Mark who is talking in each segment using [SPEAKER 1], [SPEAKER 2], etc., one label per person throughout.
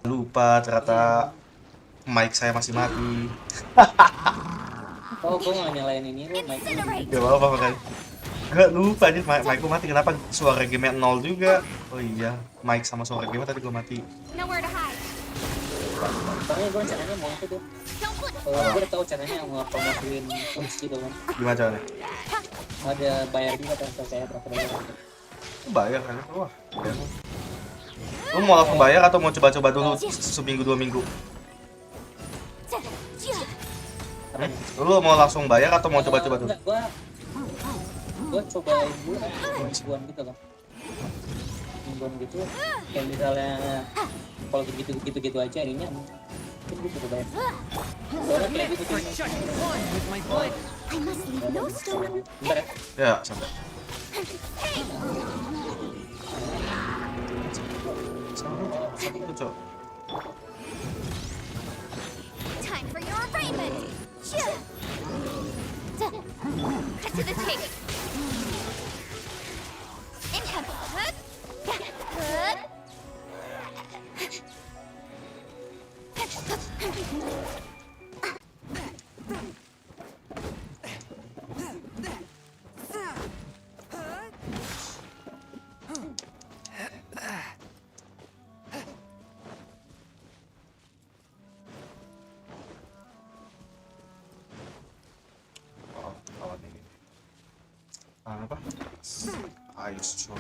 [SPEAKER 1] Lupa ternyata mic saya masih mati.
[SPEAKER 2] Oh, gue nggak nyalain ini lo, mic lu.
[SPEAKER 1] Gak apa-apa makanya. Gak lupa aja mic ku mati. Kenapa suara game 0 juga? Oh iya, mic sama suara game tadi gue mati.
[SPEAKER 2] Soalnya gue rencananya mau itu tuh. Gue udah tahu caranya mau promosiin Twitch gitu kan.
[SPEAKER 1] Gimana caranya?
[SPEAKER 2] Ada bayar juga kan, saya berapa dolar.
[SPEAKER 1] Bayar kan? Wah, bayar. Lu mau langsung bayar atau mau coba-coba dulu seminggu 2 minggu? Lu mau langsung bayar atau mau coba-coba dulu?
[SPEAKER 2] Enggak, gue cobain dulu kan, mingguan gitu kan. Mingguan gitu, kayak misalnya kalau gitu aja ininya mungkin gue coba bayar. Soalnya kayak gitu tuh. Bentar ya.
[SPEAKER 1] Ya, sampai. Sampai itu, Cok.
[SPEAKER 3] Time for your arraignment. Cut to the chase. Incoming.
[SPEAKER 1] Apa? Ice Storm.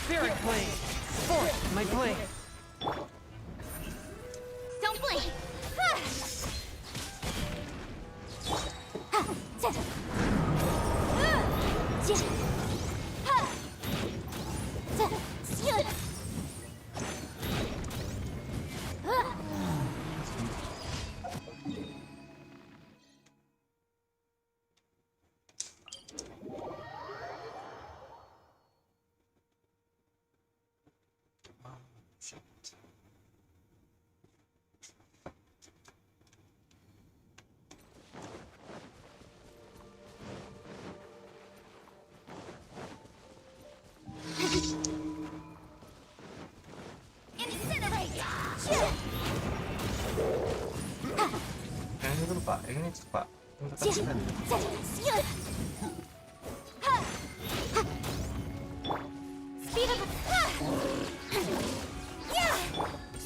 [SPEAKER 4] Spirit blade! Force my blade!
[SPEAKER 3] Don't blink.
[SPEAKER 1] Yang itu lupa, yang ini lupa.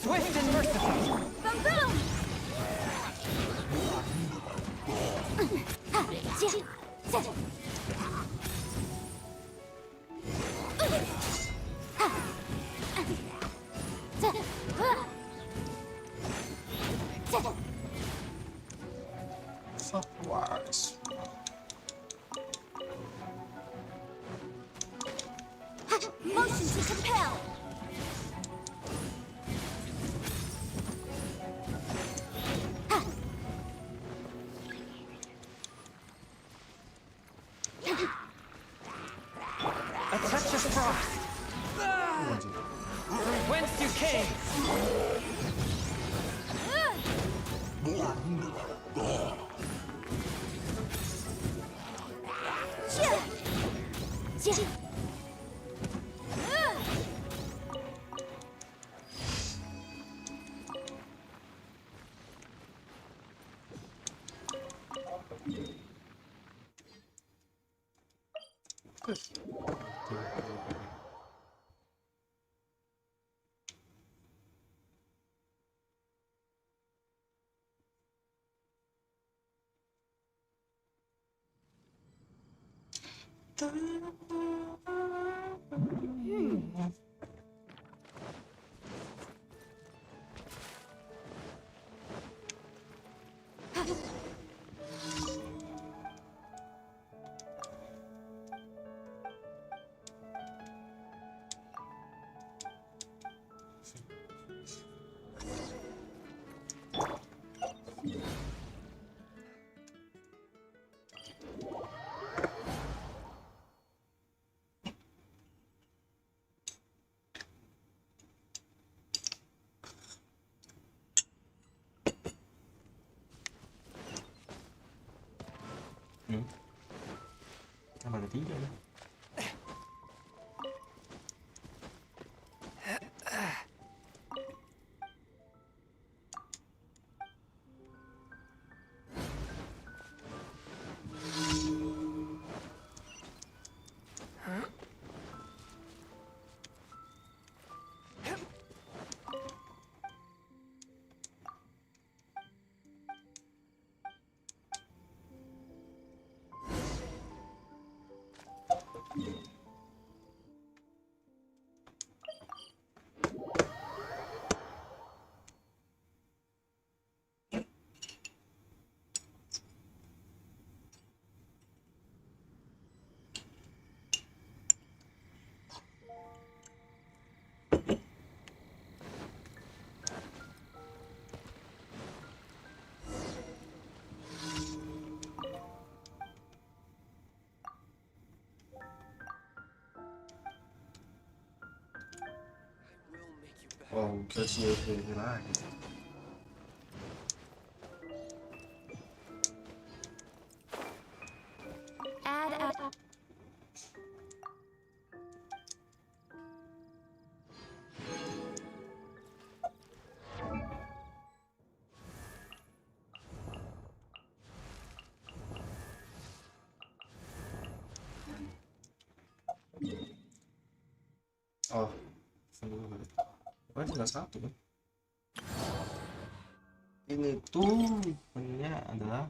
[SPEAKER 4] Swift and merciful!
[SPEAKER 1] Wise.
[SPEAKER 3] Motion to compel.
[SPEAKER 4] A touch of frost! From whence you came!
[SPEAKER 1] 3 ya. Oh, kasih lagi.
[SPEAKER 3] Add up.
[SPEAKER 1] Oh, tinggal 1 kan? Ini tuh punya adalah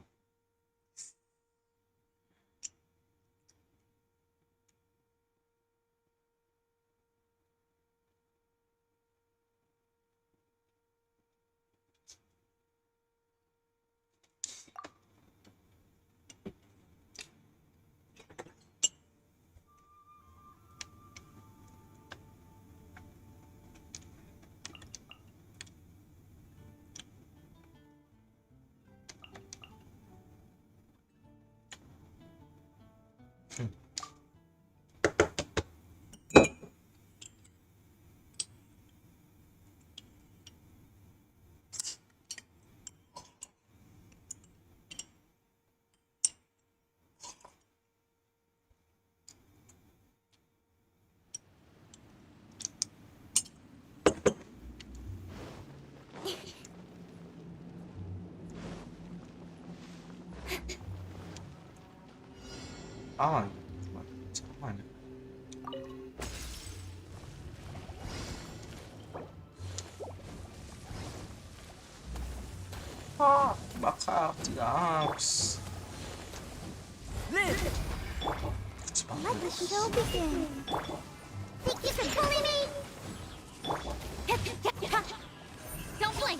[SPEAKER 1] sama ya. Bakar tidak.
[SPEAKER 3] Let the show begin. Think you can bully me? Don't blink.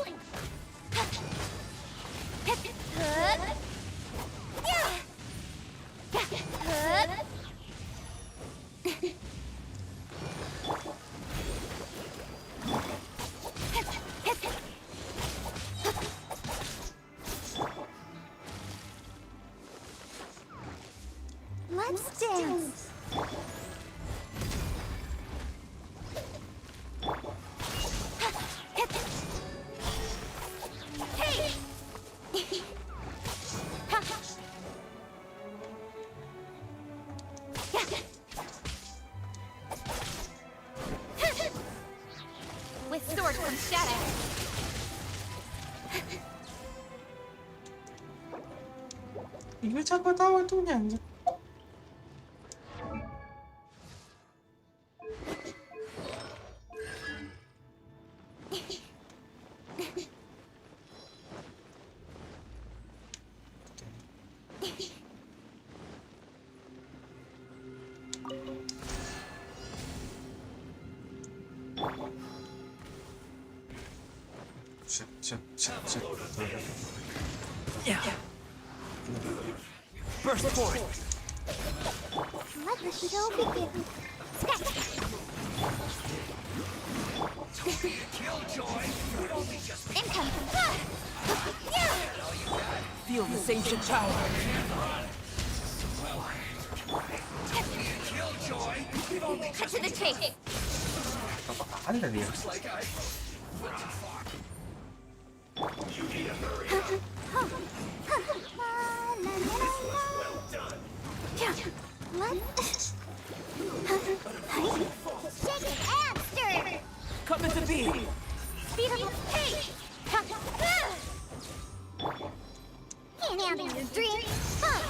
[SPEAKER 3] Let's dance. Hey! With sword comes shadow.
[SPEAKER 1] Ini siapa tahu tuh nyanyi. Shit.
[SPEAKER 4] Yeah. Burst forth.
[SPEAKER 3] Let the show begin. Income.
[SPEAKER 4] Feel this ancient power.
[SPEAKER 3] Cut to the chase.
[SPEAKER 1] Apa ada dia?
[SPEAKER 3] Let's shake it and stir.
[SPEAKER 4] Come into being.
[SPEAKER 3] Speed up. Hey. Can't handle your dreams. Huh.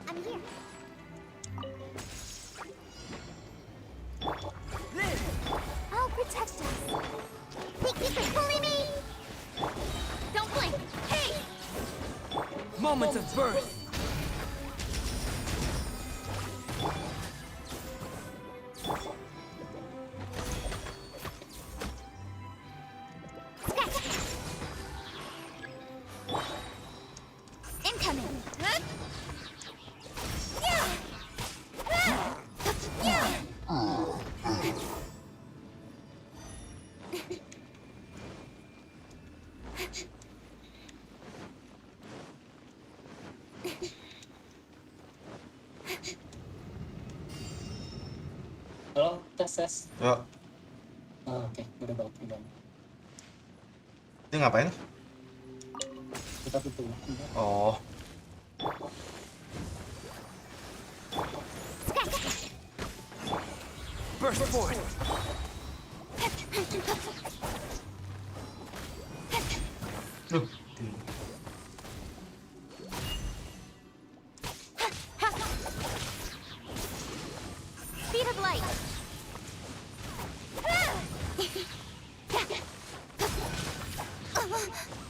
[SPEAKER 3] I'm here. I'll protect us. Think you can bully me? Don't blink. Hey!
[SPEAKER 4] Moments of birth.
[SPEAKER 3] Incoming.
[SPEAKER 2] Halo, tes.
[SPEAKER 1] Yo,
[SPEAKER 2] Oh, oke, udah bagus.
[SPEAKER 1] dia ngapain?
[SPEAKER 2] Kita tutup.
[SPEAKER 1] Oh,
[SPEAKER 4] Burst forth.
[SPEAKER 1] duh.
[SPEAKER 3] Speed of light.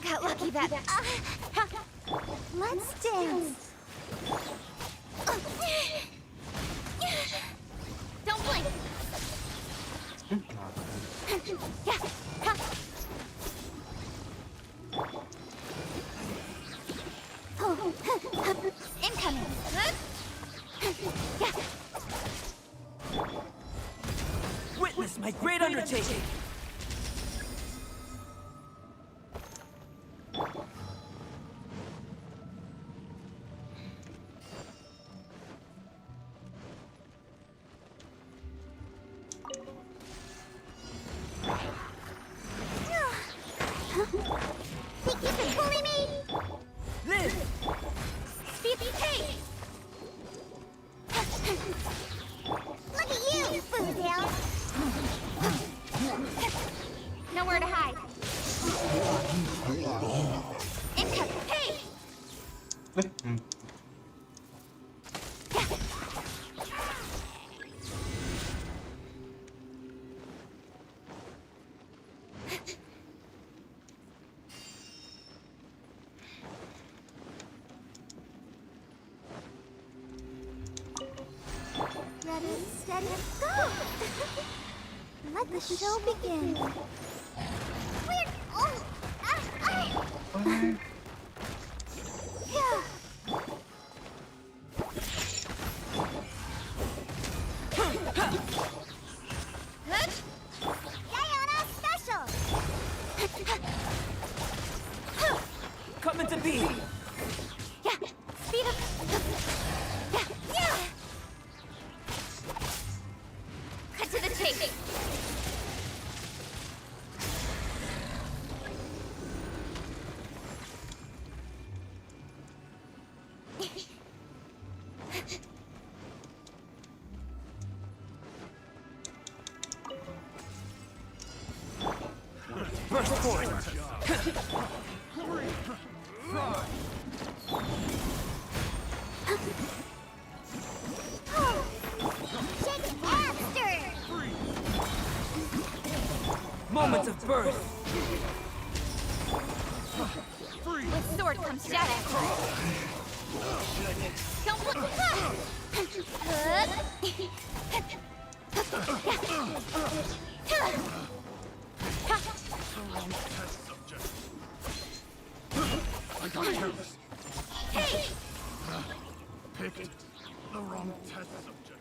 [SPEAKER 3] Got lucky that. Let's dance. Don't blink. Incoming.
[SPEAKER 4] Witness my great undertaking.
[SPEAKER 3] Think you can bully me?
[SPEAKER 4] Live.
[SPEAKER 3] Speed. Hey! Look at you, Foodale! Nowhere to hide. Incoming. Hey! Ready, steady, go! Let the show begin. Weird. Oh, yeah. Diana special.
[SPEAKER 4] Come into being.
[SPEAKER 3] Yeah. Speed up. Yeah. Cut to the chase.
[SPEAKER 4] Burst forth.
[SPEAKER 3] Shake it and stir.
[SPEAKER 4] Moments of birth.
[SPEAKER 3] With sword comes shadow. Don't look.
[SPEAKER 5] I got careless.
[SPEAKER 3] Hey!
[SPEAKER 5] Picked the wrong test subject.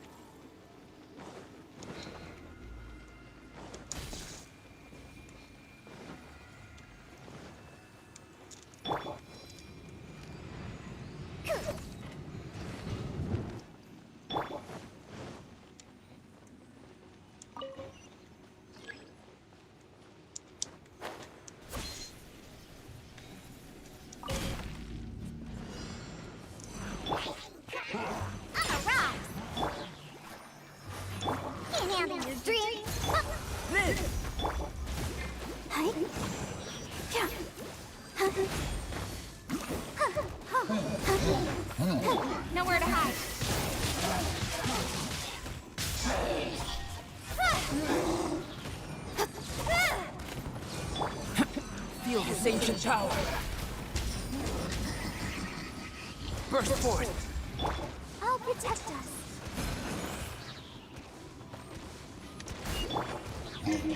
[SPEAKER 4] feel this ancient power. Burst forth.
[SPEAKER 3] I'll protect us.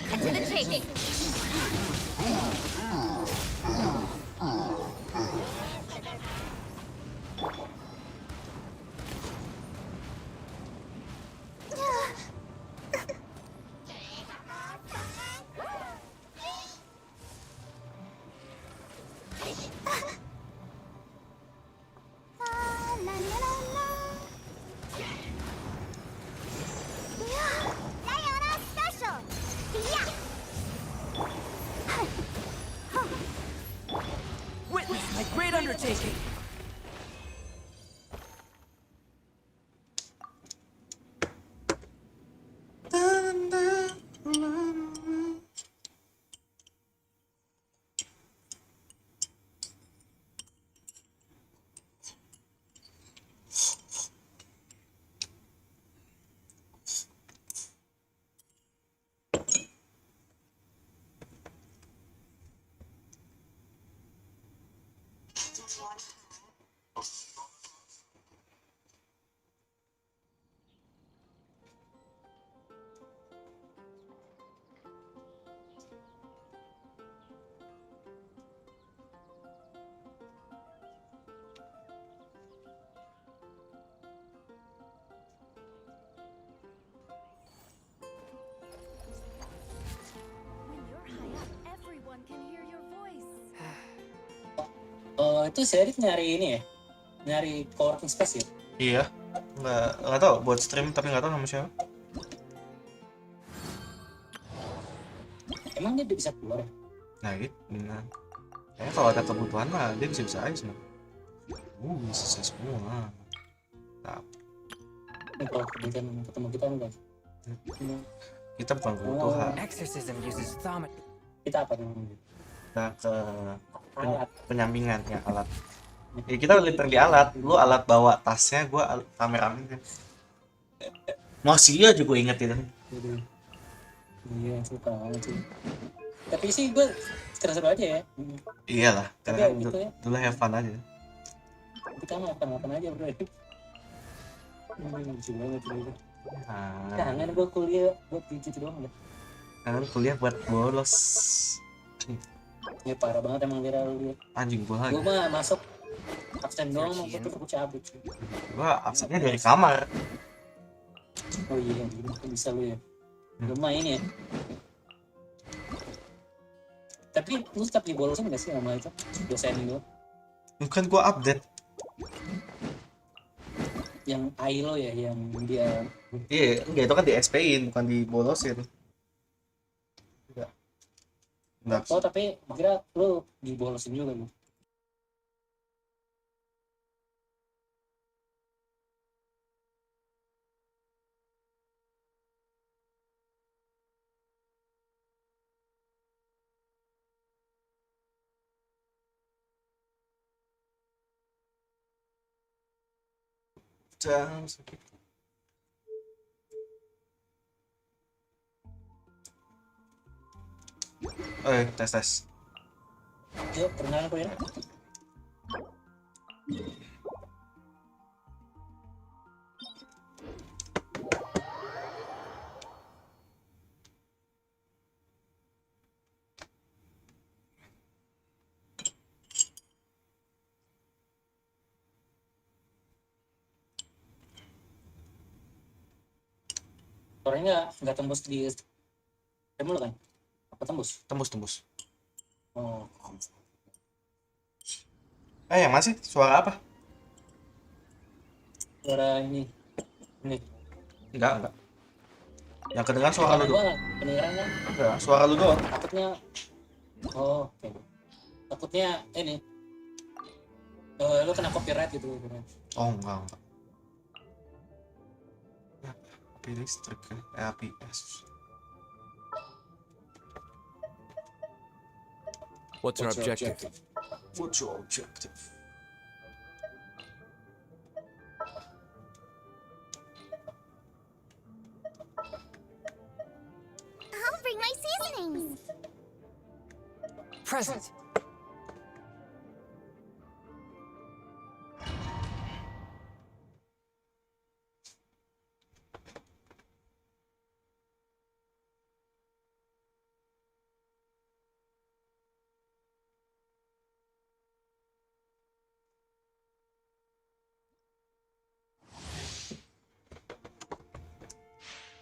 [SPEAKER 3] Cut to the chase. La, la, la, la. Sayonara special. Yeah.
[SPEAKER 4] Witness my great undertaking.
[SPEAKER 3] When you're high up, everyone can hear your voice.
[SPEAKER 2] Oh, itu si Adit nyari ini ya? Nyari coworking space ya?
[SPEAKER 1] Iya, nggak tahu buat stream tapi nggak tahu sama siapa.
[SPEAKER 2] Emang dia bisa keluar ya?
[SPEAKER 1] Nah gitu, nah. Kayaknya kalau ada kebutuhan mah dia bisa aja semua. Bisa semua. Nah,
[SPEAKER 2] Ini kalau ketemu kita enggak?
[SPEAKER 1] kita bukan kebutuhan.
[SPEAKER 4] Exorcism uses thaumaturgy.
[SPEAKER 2] Kita apa namanya?
[SPEAKER 1] Kita ke
[SPEAKER 2] Alat.
[SPEAKER 1] penyampingan ya alat. Ya kita literally alat. Lu alat bawa tasnya, gua kameramen. Masih aja gue inget itu.
[SPEAKER 2] Iya, suka banget sih. Tapi sih gue seru-seru aja ya.
[SPEAKER 1] Iyalah,
[SPEAKER 2] Tapi
[SPEAKER 1] karena
[SPEAKER 2] ya gitu ya.
[SPEAKER 1] dulu have fun aja.
[SPEAKER 2] Kita makan aja bro. Lucu banget bro.
[SPEAKER 1] Nah,
[SPEAKER 2] Kangen gue kuliah buat gitu doang ya.
[SPEAKER 1] kan kuliah buat bolos.
[SPEAKER 2] Ya parah banget emang Lira lu.
[SPEAKER 1] Anjing gua
[SPEAKER 2] Gue
[SPEAKER 1] lagi.
[SPEAKER 2] mah masuk absen doang mau gue cabut.
[SPEAKER 1] Gua absennya dari kamar.
[SPEAKER 2] Oh iya, gitu bisa lu ya. Lu main ya. Tapi lu tetap dibolosin gak sih sama itu? Dosen lu
[SPEAKER 1] Bukan gua update.
[SPEAKER 2] yang Ailo ya, yang dia
[SPEAKER 1] Iya, enggak itu kan di XP-in, bukan dibolosin. Enggak.
[SPEAKER 2] oh tapi kira lu dibolosin juga lu.
[SPEAKER 1] Jam sakit. Tes.
[SPEAKER 2] Yuk, perkenalan kok ya. Suaranya nggak tembus di stream lu kan? Apa tembus?
[SPEAKER 1] Tembus.
[SPEAKER 2] Oh,
[SPEAKER 1] Yang masih suara apa?
[SPEAKER 2] suara ini.
[SPEAKER 1] Enggak. Yang kedengeran suara lu doang.
[SPEAKER 2] Gua kedengeran kan?
[SPEAKER 1] Enggak, suara lu doang.
[SPEAKER 2] Takutnya oh, oke. Takutnya ini lu kena copyright gitu.
[SPEAKER 1] Oh, enggak. Ya, api listrik kan? Api es.
[SPEAKER 4] What's our objective?
[SPEAKER 1] What's your objective?
[SPEAKER 3] I'll bring my seasonings.
[SPEAKER 4] Present.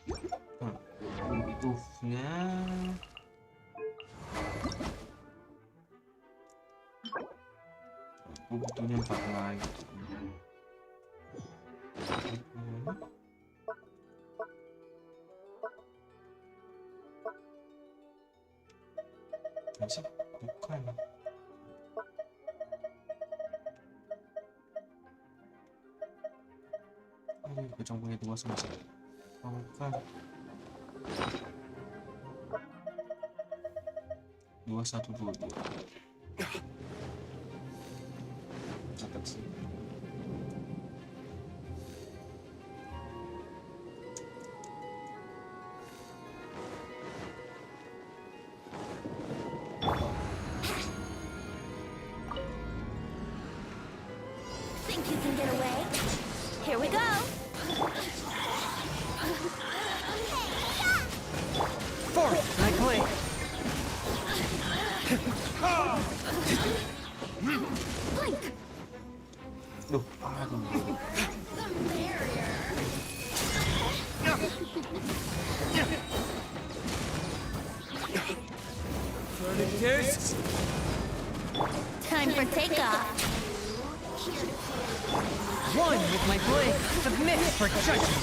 [SPEAKER 1] Butuhnya aku butuhnya 4 lagi. Masih bukan. Kacang punya 2 sama satu. Bukan. 2122. Catat sih.
[SPEAKER 3] Think you can get away? Here we go.
[SPEAKER 4] Forth my blade.
[SPEAKER 3] Blink.
[SPEAKER 1] Duh, aduh.
[SPEAKER 4] Burning tears.
[SPEAKER 3] Time for takeoff.
[SPEAKER 4] One with my blade. Submit for judgment.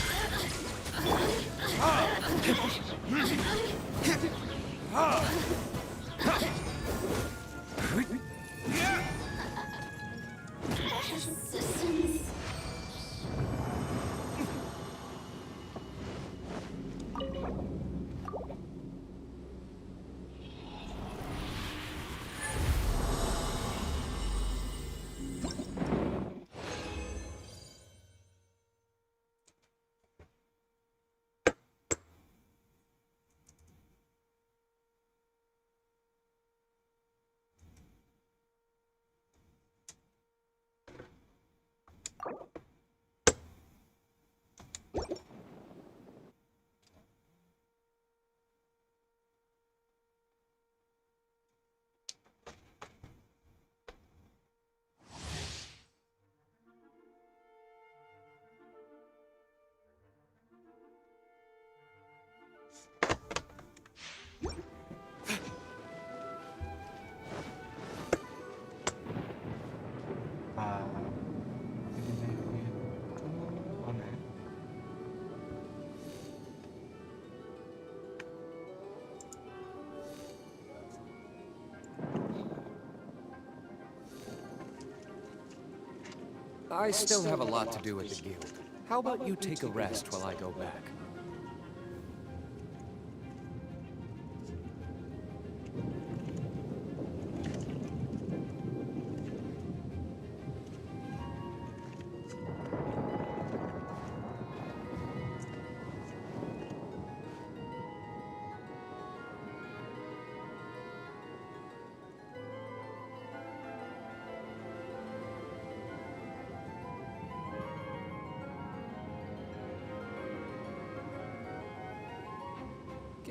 [SPEAKER 6] I still have a lot to do at the guild. How about you take a rest while I go back?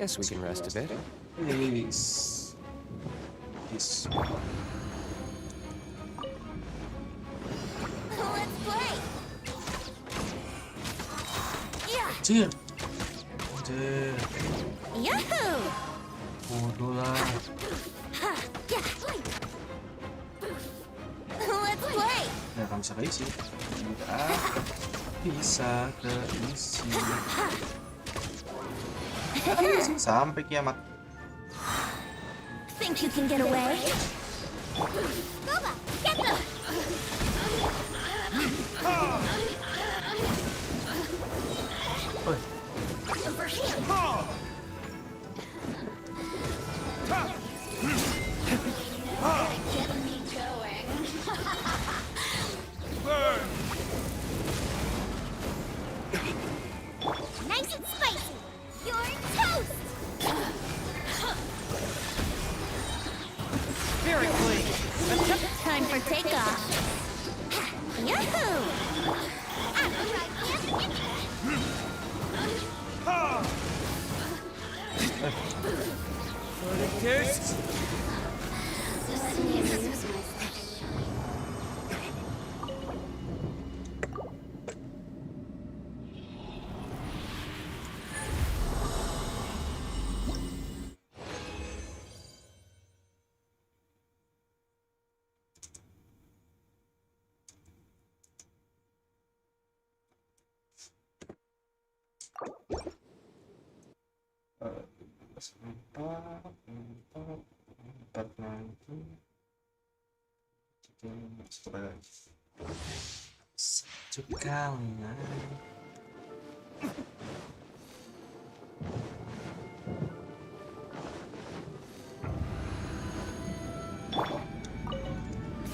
[SPEAKER 6] Guess we can rest a bit.
[SPEAKER 1] Yes. Yes.
[SPEAKER 3] Let's play. Yeah.
[SPEAKER 1] Anjir. Anjir.
[SPEAKER 3] Yahoo.
[SPEAKER 1] Bodoh lah.
[SPEAKER 3] Ha. Yeah. Blink. Let's play.
[SPEAKER 1] Ya kan bisa keisi. Tidak bisa keisi. Sampai kiamat.
[SPEAKER 3] Think you can get away? Goba, get them.
[SPEAKER 1] Oi.
[SPEAKER 3] Over here. Get me going. Nice and spicy. You're toast.
[SPEAKER 4] Spirit blade.
[SPEAKER 3] Time for takeoff. Yahoo!
[SPEAKER 4] Burning tears.
[SPEAKER 1] Empat nanti satu lagi satu kalian.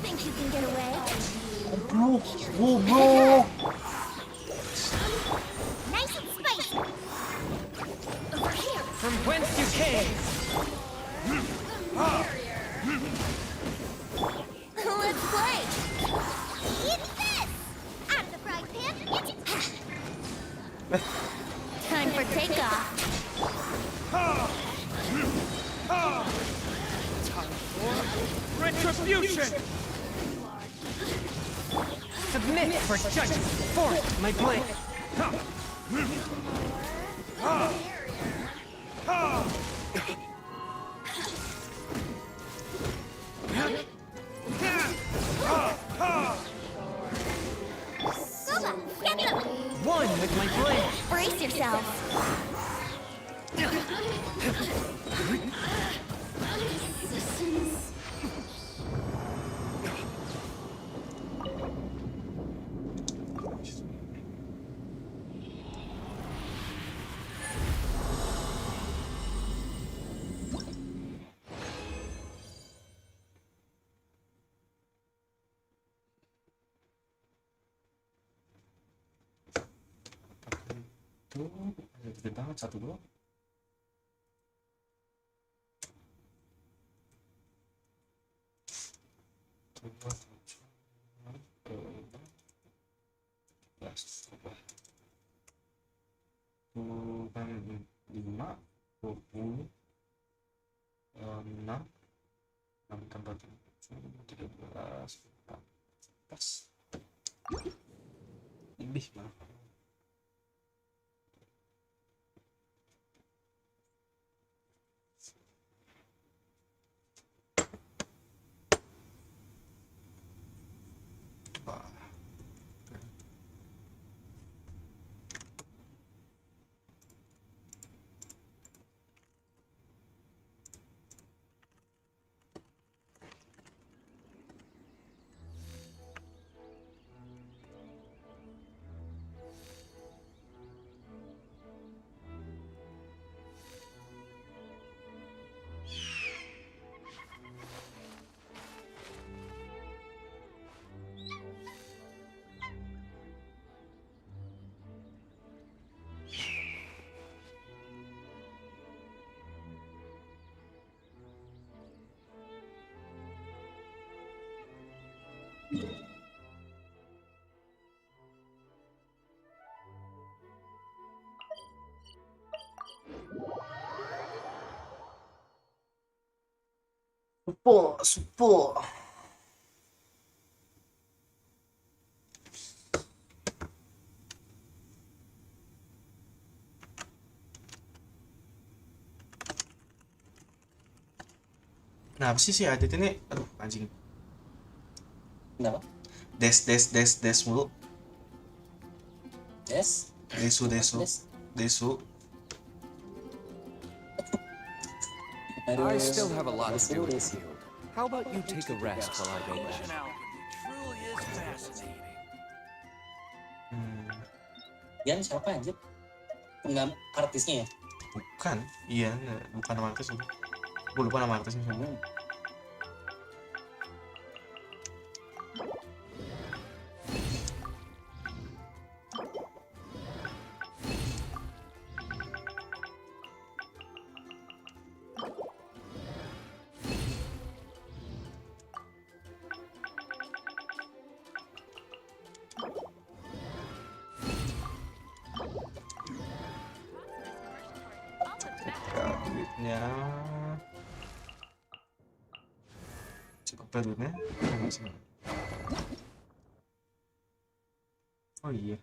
[SPEAKER 3] Think you can get away?
[SPEAKER 1] Goblok.
[SPEAKER 3] Nice and spicy. Over here.
[SPEAKER 4] From whence you came!
[SPEAKER 3] Let's play. Eat this. Out of the frying pan. Time for takeoff.
[SPEAKER 4] Retribution! Submit for judgment! Force my blade!
[SPEAKER 3] Boba, get them.
[SPEAKER 4] One with my blade!
[SPEAKER 3] Brace yourselves.
[SPEAKER 1] Itu gede banget satu doang. Coba tuh kan 5 20 6 tambah 13 pas lebih malah. Supo. Kenapa sih si Adit ini? Aduh, anjing.
[SPEAKER 2] Kenapa?
[SPEAKER 1] Des mulu.
[SPEAKER 2] Des?
[SPEAKER 1] Desu.
[SPEAKER 6] I still have a lot to do with the guild. How about you take a rest while I go back?
[SPEAKER 5] Truly is fascinating.
[SPEAKER 2] Yan siapa anjir? Enggak artisnya ya?
[SPEAKER 1] Bukan, iya, bukan nama artis. Gue lupa nama artisnya. Duitnya cukup duitnya. Oh iya,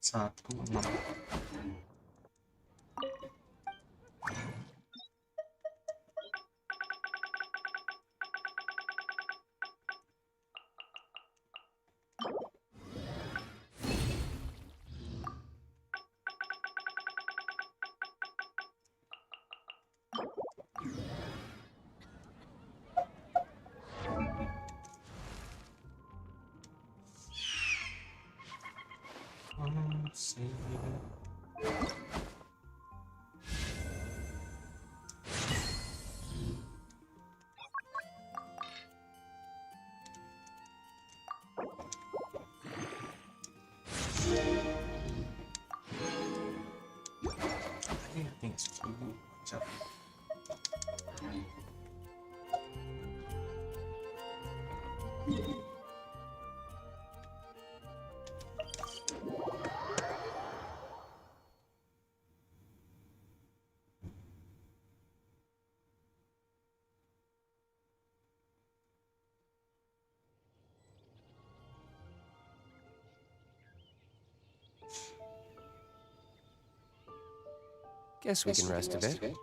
[SPEAKER 1] 16.
[SPEAKER 6] Guess we can rest a bit.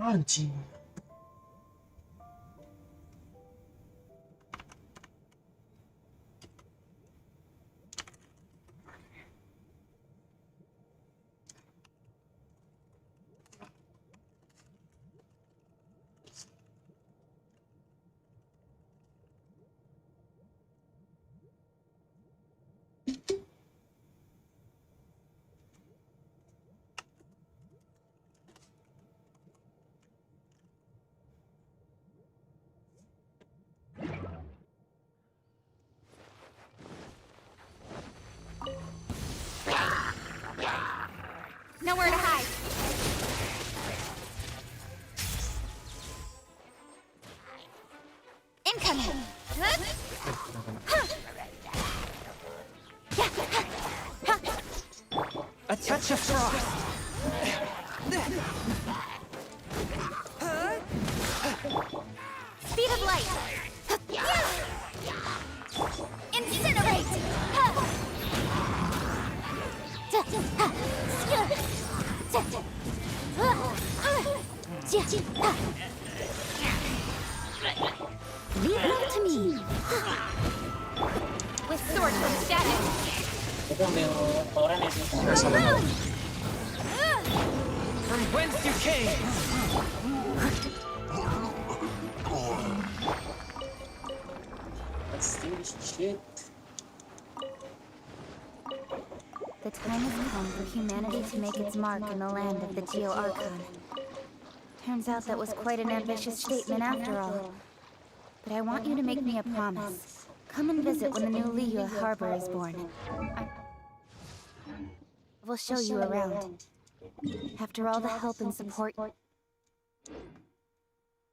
[SPEAKER 1] Anjing.
[SPEAKER 3] Nowhere to hide. Incoming.
[SPEAKER 4] A touch of frost.
[SPEAKER 3] Speed of light. Incinerate. Leave it all to me. With sword from shadow.
[SPEAKER 2] Itu ambil koran itu.
[SPEAKER 4] From whence you came.
[SPEAKER 2] Let's see this shit.
[SPEAKER 3] The time has come for humanity to make its mark in the land of the Geo-Archon. Turns out that was quite an ambitious statement after all. But I want you to make me a promise. Come and visit when the new Liyue harbor is born. I will show you around. After all the help and support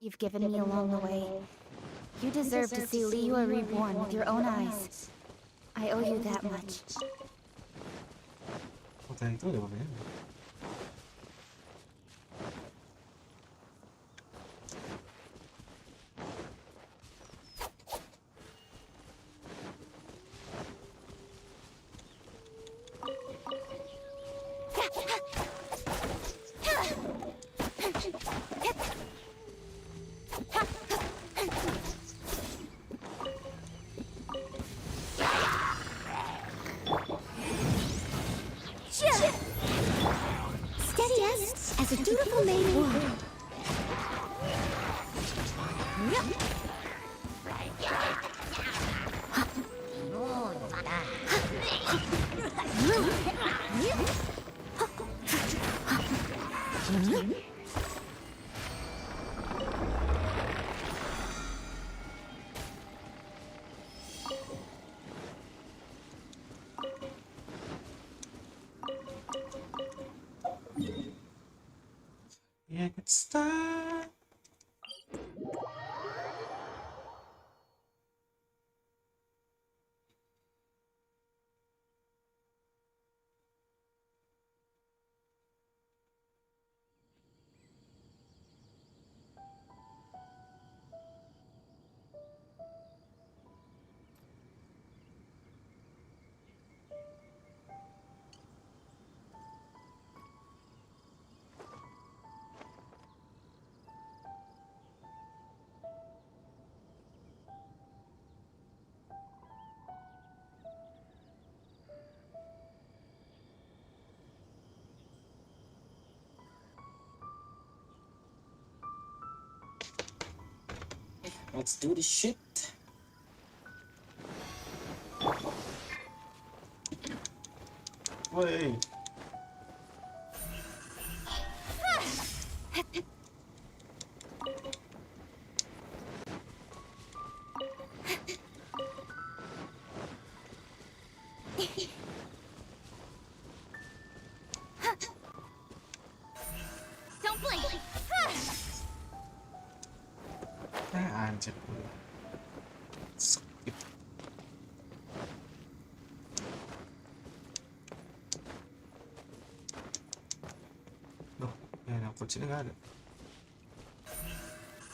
[SPEAKER 3] you've given me along the way, you deserve to see Liyue reborn with your own eyes. I owe you that much.
[SPEAKER 1] Foto itu udah apa ya?
[SPEAKER 3] Steady as a dutiful maid would.
[SPEAKER 1] Yeah, good start.
[SPEAKER 2] Let's do this shit.
[SPEAKER 1] Woi.
[SPEAKER 3] Don't blink.
[SPEAKER 1] Anjir. Skip. Loh, yang kucingnya nggak ada.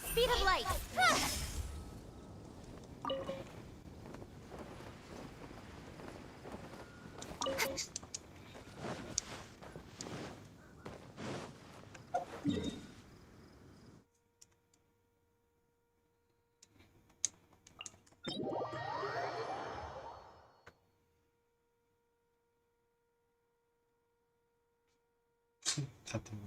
[SPEAKER 3] Speed of light.
[SPEAKER 1] Satu.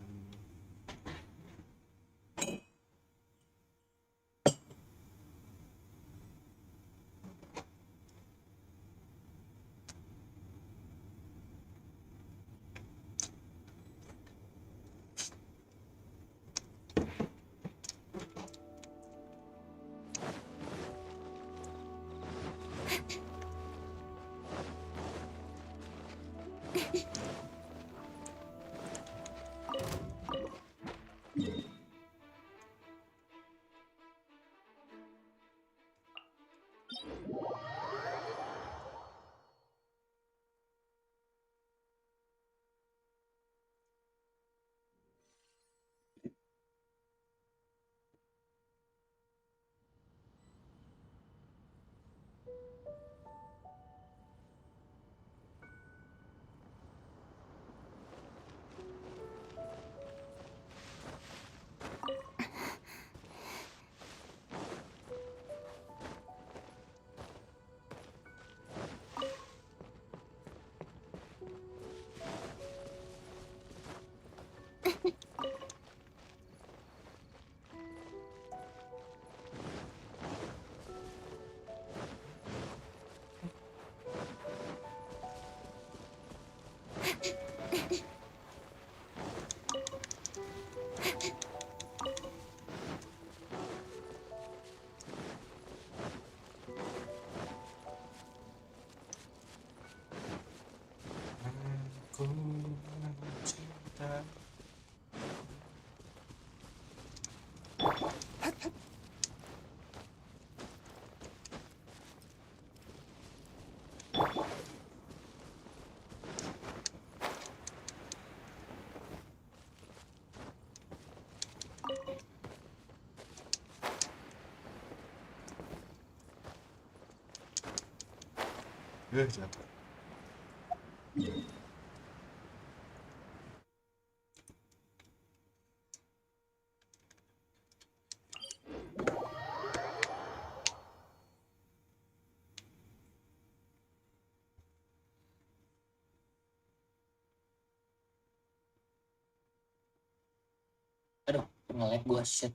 [SPEAKER 1] Aku cinta. Jatuh.
[SPEAKER 2] Aduh, nge-lag gua shit.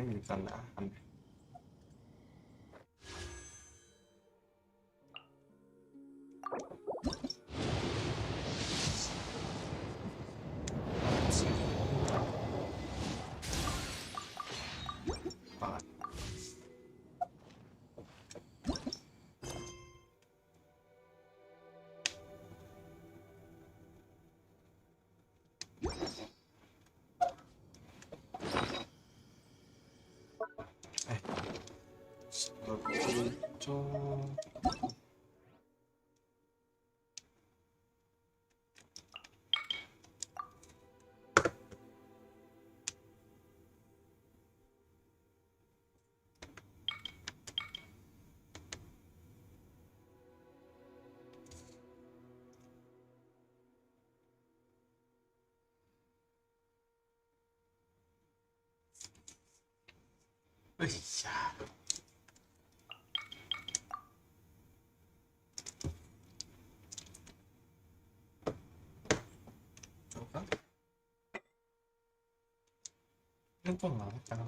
[SPEAKER 1] Ini karena aneh. Banget. Seperti itu. Iya. Coba. Itu nggak kan?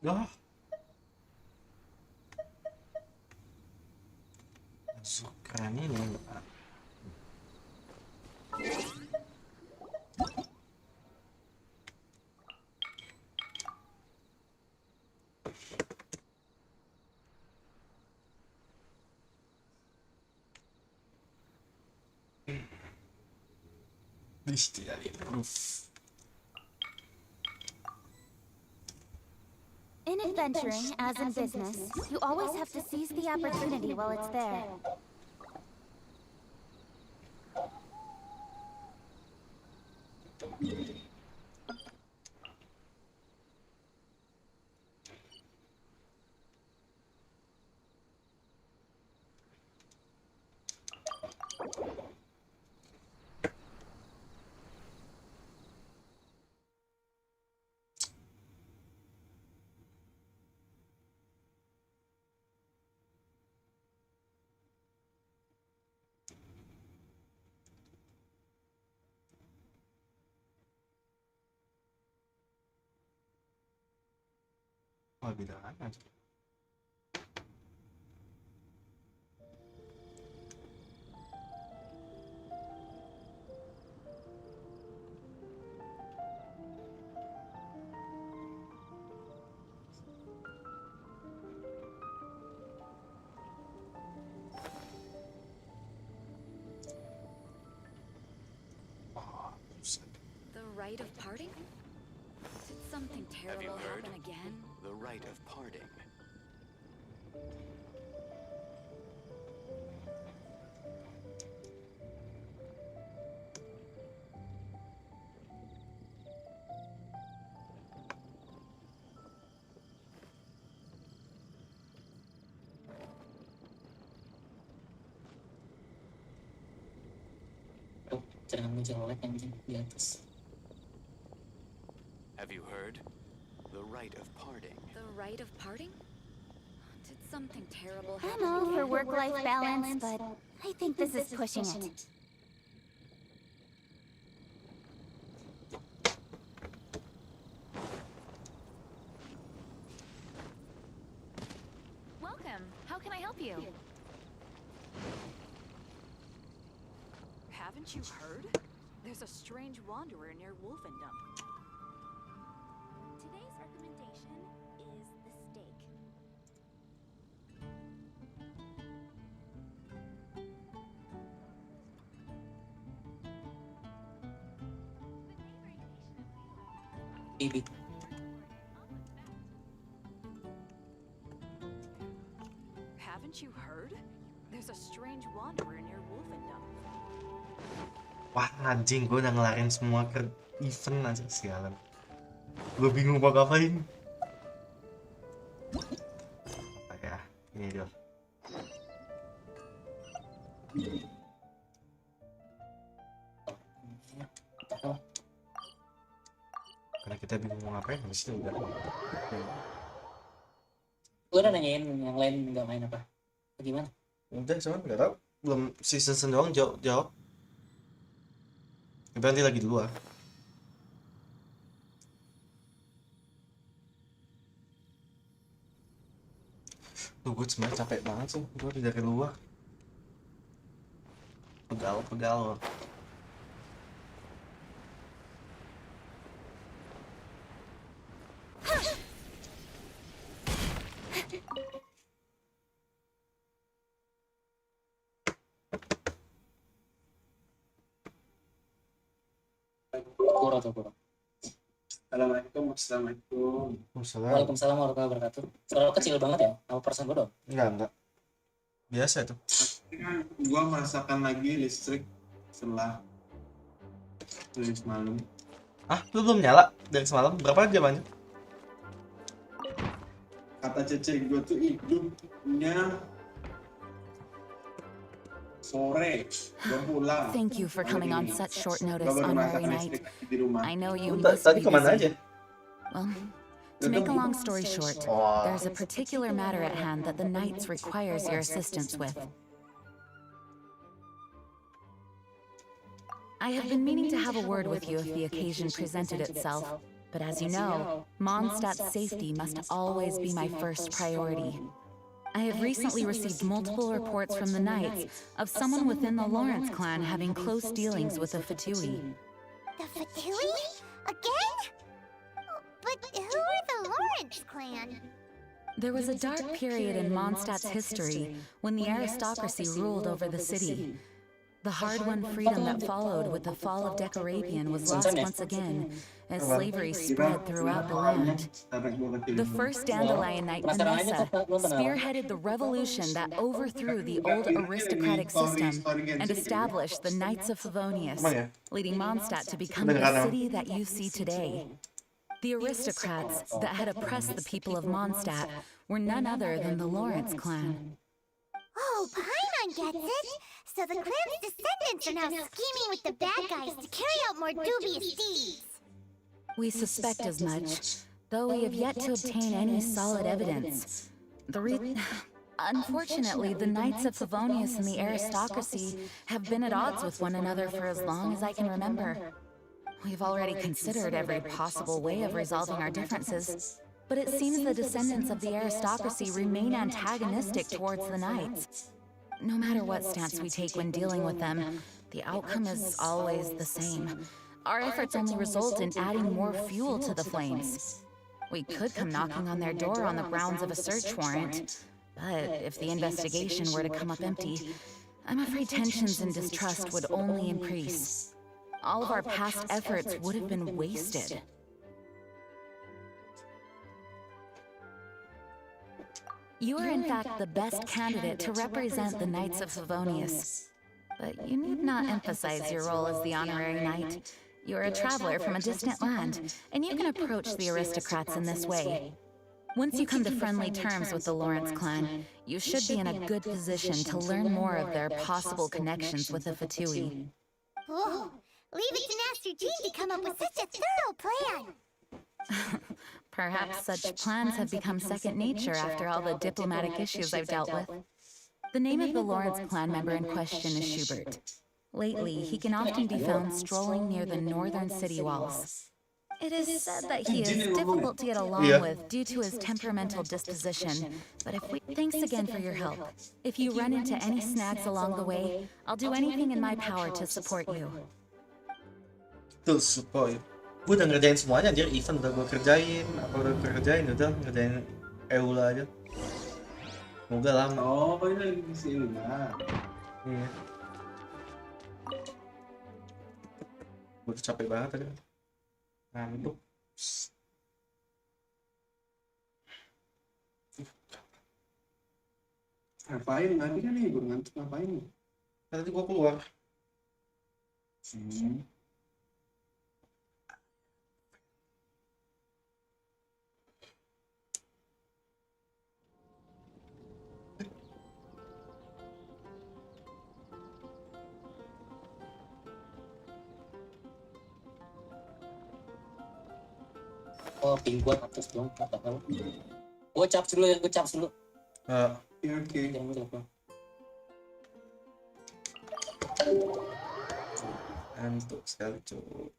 [SPEAKER 1] Loh, keren ini. Bestiality proof.
[SPEAKER 3] In adventuring, as in business, you always have to seize the opportunity while it's there.
[SPEAKER 1] Oh, beda aja. Oh, buset.
[SPEAKER 7] The rite of parting? Did something
[SPEAKER 6] Have you
[SPEAKER 7] terrible
[SPEAKER 6] heard?
[SPEAKER 7] happen again?
[SPEAKER 6] The rite of parting.
[SPEAKER 2] Tuh, ceramah jelek anjing di atas.
[SPEAKER 6] Have you heard? The rite of parting.
[SPEAKER 7] The rite of parting? Did something terrible
[SPEAKER 3] I'm
[SPEAKER 7] happen
[SPEAKER 3] all
[SPEAKER 7] again?
[SPEAKER 3] for work-life balance, but I think this is pushing it.
[SPEAKER 7] Welcome. How can I help you?
[SPEAKER 8] Haven't you heard? There's a strange wanderer near Wolfendom.
[SPEAKER 3] Today's recommendation is the steak.
[SPEAKER 2] Baby.
[SPEAKER 8] Haven't you heard? There's a strange wanderer near Wolfendom.
[SPEAKER 1] Wah anjing, gue udah ngelarin semua ke event aja sialan. Gue bingung mau ngapain. Apa ya? Ini dia. Karena kita bingung mau ngapain, habis itu udah.
[SPEAKER 2] Gue udah nanyain yang lain nggak main apa? Gimana?
[SPEAKER 1] Udah cuman nggak tahu, belum season doang jawab. Nanti lagi di luar. Tuh gue sebenarnya capek banget sih, gue dari luar. Pegal.
[SPEAKER 2] Kuro.
[SPEAKER 9] Assalamualaikum.
[SPEAKER 2] Waalaikumsalam warahmatullahi wabarakatuh. Suara lo kecil banget ya? Apa perasaan gue dong?
[SPEAKER 1] Enggak. Biasa itu.
[SPEAKER 9] Gua merasakan lagi listrik setelah dari semalam.
[SPEAKER 1] Ah, lu belum nyala dari semalam? Berapa jam aja?
[SPEAKER 9] Kata Cece gua tuh hidupnya sore. Gua pulang.
[SPEAKER 10] Thank you for coming on such short notice
[SPEAKER 9] Gua baru
[SPEAKER 10] on
[SPEAKER 9] merasakan
[SPEAKER 10] Mary
[SPEAKER 9] listrik
[SPEAKER 10] night.
[SPEAKER 9] lagi di rumah.
[SPEAKER 10] I know you
[SPEAKER 1] Lu
[SPEAKER 10] must
[SPEAKER 1] tadi
[SPEAKER 10] be
[SPEAKER 1] kemana
[SPEAKER 10] busy.
[SPEAKER 1] aja?
[SPEAKER 10] Well, to make a long story short, there's a particular matter at hand that the Knights requires your assistance with. I have been meaning to have a word with you if the occasion presented itself, but as you know, Mondstadt's safety must always be my first priority. I have recently received multiple reports from the Knights of someone within the Lawrence clan having close dealings with the Fatui.
[SPEAKER 3] The Fatui? Again? But who are the Lawrence clan?
[SPEAKER 10] There was a dark period in Mondstadt's history when the aristocracy ruled over the city. The hard-won freedom that followed with the fall of Decorabian was lost once again, as slavery spread throughout the land. The first Dandelion Knight, Vanessa, spearheaded the revolution that overthrew the old aristocratic system and established the Knights of Favonius, leading Mondstadt to become the city that you see today. The aristocrats that had oppressed the people of Mondstadt were none other than the Lawrence clan.
[SPEAKER 3] Oh, Paimon gets it! So the clan's descendants are now scheming with the bad guys to carry out more dubious deeds!
[SPEAKER 10] We suspect as much, though we have yet to obtain any solid evidence. Unfortunately, the Knights of Favonius and the aristocracy have been at odds with one another for as long as I can remember. We've already considered every possible way of resolving our differences, but it seems the descendants of the aristocracy remain antagonistic towards the Knights. No matter what stance we take when dealing with them, the outcome is always the same. Our efforts only result in adding more fuel to the flames. We could come knocking on their door on the grounds of a search warrant, but if the investigation were to come up empty, I'm afraid tensions and distrust would only increase. All of our past efforts would have been wasted. You are in fact the best candidate to represent the Knights of Favonius. But you need not emphasize your role as the honorary knight. You are a traveler from a distant land, and you can approach the aristocrats in this way. Once you come to friendly terms with the Lawrence clan, you should be in a good position to learn more of their possible connections with the Fatui.
[SPEAKER 3] Whoa! Leave it to Master Jean to come up with such a thorough plan!
[SPEAKER 10] Perhaps such plans have become second nature after all the diplomatic issues I've dealt with. The name of the Lawrence clan member in question is Schubert. Lately, he can often be found strolling near the northern city walls. It is said that he is difficult to get along with due to his temperamental disposition, but thanks again for your help. If you run into any snags along the way, I'll do anything in my power to support you.
[SPEAKER 1] Tuh support. Gue udah ngerjain semuanya anjir, event udah gue kerjain, udah ngerjain Eula aja. Semoga lama.
[SPEAKER 9] Oh, ini lagi ngisi Eula.
[SPEAKER 1] Iya. Gue tuh capek banget tadi. Ngantuk.
[SPEAKER 9] Ngapain? Nanti kan nih, baru ngantuk ngapain nih?
[SPEAKER 1] Nanti gua keluar.
[SPEAKER 2] Oh, ping gua atas dong, apa tahu. Gua cap dulu ya, gua cap dulu.
[SPEAKER 9] Oke.
[SPEAKER 2] Jangan lupa.
[SPEAKER 1] Ngantuk sekali cuy.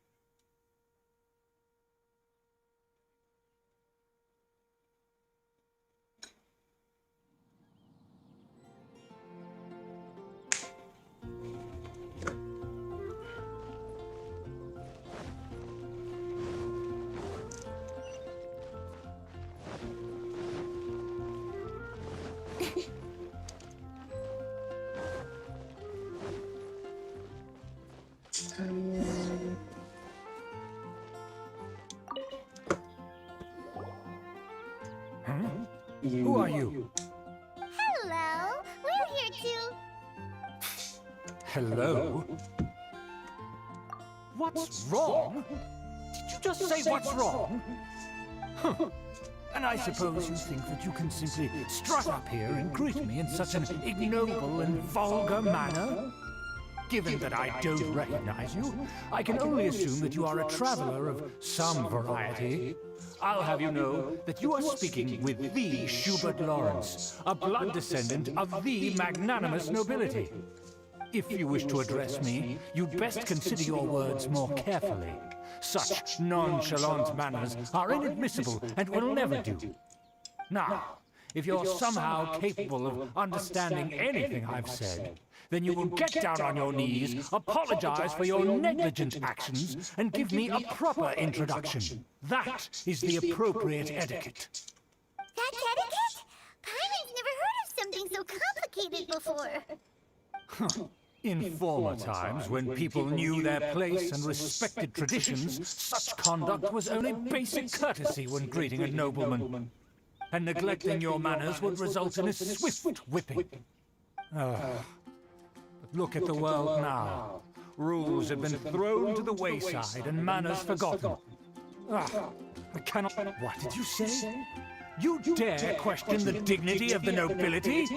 [SPEAKER 11] Who are you?
[SPEAKER 3] Hello, we're here to...
[SPEAKER 11] Hello? What's wrong? Did you just say what's wrong? Huh. And I suppose you think that you can simply strut up here and greet me in such an ignoble and vulgar manner? Given that I don't recognize you, I can only assume that you are a traveler of some variety. I'll have you know that you are speaking with the Schubert Lawrence, a blood descendant of the magnanimous nobility. If you wish to address me, you'd best consider your words more carefully. Such nonchalant manners are inadmissible and will never do. Now, if you're somehow capable of understanding anything I've said, then you will get down on your knees, apologize for your negligent actions, and give me a proper introduction. That is the appropriate etiquette.
[SPEAKER 3] That's etiquette? Paimon's never heard of something so complicated before.
[SPEAKER 11] In former times, when people knew their place and respected traditions, such conduct was only basic courtesy when greeting a nobleman. And neglecting your manners would result in a swift whipping. Look at the world now. Rules have been thrown to the wayside and manners forgotten. I cannot... What did you say? You dare question the dignity of the nobility?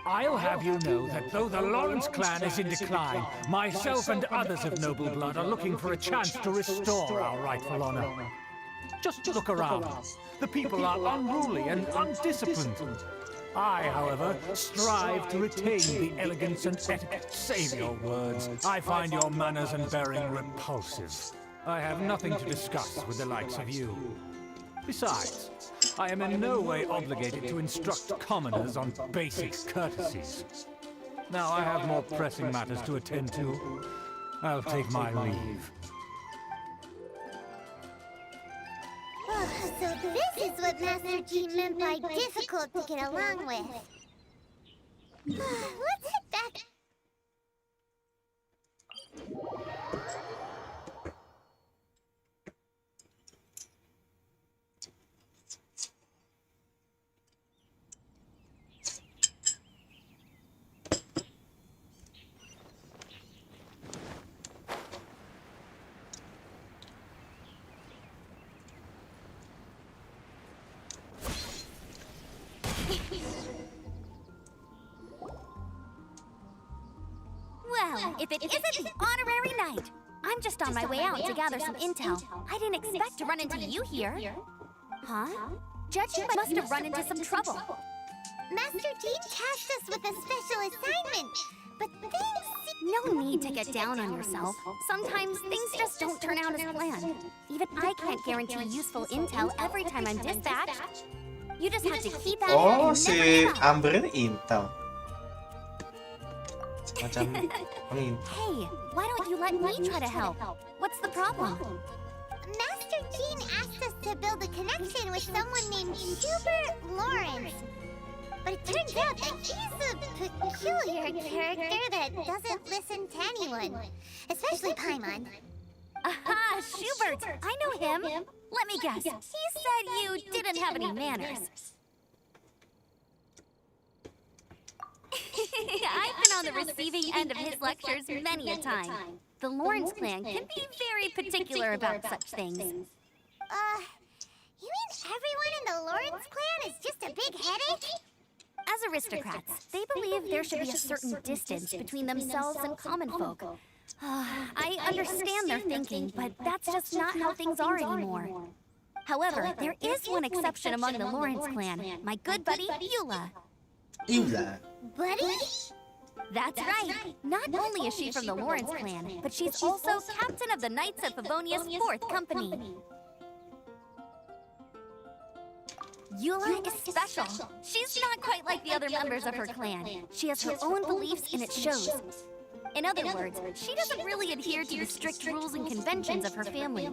[SPEAKER 11] I'll have you know that though the Lawrence clan is in decline, myself and others of noble blood are looking for a chance to restore our rightful honor. Just look around. The people are unruly and undisciplined. I, however, strive to retain the elegance and etiquette. Save your words. I find your manners and bearing repulsive. I have nothing to discuss with the likes of you. Besides, I am in no way obligated to instruct commoners on basic courtesies. Now I have more pressing matters to attend to. I'll take my leave.
[SPEAKER 3] So this is what Master G meant by difficult to get along with. Let's head back.
[SPEAKER 12] Well, if it isn't the honorary knight! I'm just on my way out to gather some intel. I didn't expect to run into you here. Huh? Judging must have run into some trouble.
[SPEAKER 3] Master Jean tasked us with a special assignment, but things...
[SPEAKER 12] No need to get down on yourself. Sometimes things just don't turn out as planned. Even I can't guarantee useful intel every time I'm dispatched. You just have to keep at it
[SPEAKER 1] Oh,
[SPEAKER 12] and
[SPEAKER 1] si
[SPEAKER 12] never give up.
[SPEAKER 1] Amber ini Intel. Semacam ini.
[SPEAKER 12] Hey, why don't you let me try to help? What's the problem?
[SPEAKER 3] Master Jean asked us to build a connection with someone named Schubert Lawrence. But it turns out that he's a peculiar character that doesn't listen to anyone, especially Paimon.
[SPEAKER 12] Aha, Schubert! I know him. Let me guess. He said you didn't have any manners. I've been on the receiving end of his lectures many a time. The Lawrence clan can be very particular about such things.
[SPEAKER 3] You mean everyone in the Lawrence clan is just a big headache?
[SPEAKER 12] As aristocrats, they believe there should be a certain distance between themselves and common folk. I understand their thinking, but that's just not how things are anymore. However, there is one exception among the Lawrence clan, my good buddy, Eula.
[SPEAKER 1] Eula.
[SPEAKER 3] Buddy?
[SPEAKER 12] That's right. Not only is she from the Lawrence clan, but she's also captain of the Knights of Favonia's 4th Company. Eula is special. She's not quite like the other members of her clan. She has her own beliefs and it shows. In other words, she doesn't really adhere to the strict rules and conventions of her family.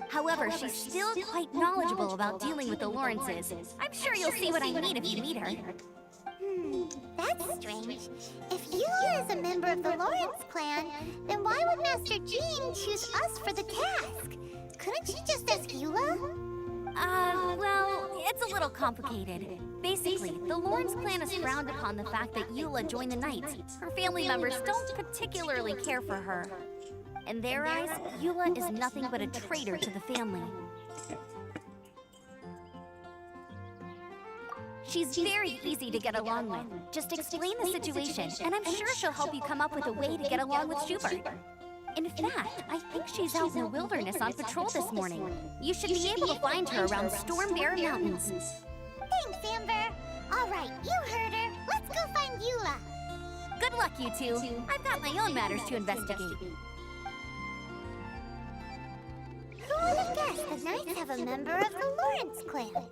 [SPEAKER 12] However, she's still quite knowledgeable about dealing with the Lawrences. I'm sure you'll see what I mean if you meet her.
[SPEAKER 3] That's strange. If Eula is a member of the Lawrence clan, then why would Master Jean choose us for the task? Couldn't she just ask Eula?
[SPEAKER 12] Well, it's a little complicated. Basically, the Lawrence clan has frowned upon the fact that Eula joined the Knights. Her family members don't particularly care for her. In their eyes, Eula is nothing but a traitor to the family. She's very easy to get along with. Just explain the situation, and I'm sure she'll help you come up with a way to get along with Schubert. In fact, I think she's out in the wilderness on patrol this morning. You should be able to find her around Storm Bear Mountains.
[SPEAKER 3] Thanks, Amber. All right, you heard her. Let's go find Eula.
[SPEAKER 12] Good luck, you two. I've got my own matters to investigate.
[SPEAKER 3] Who would have guessed the Knights have a member of the Lawrence clan?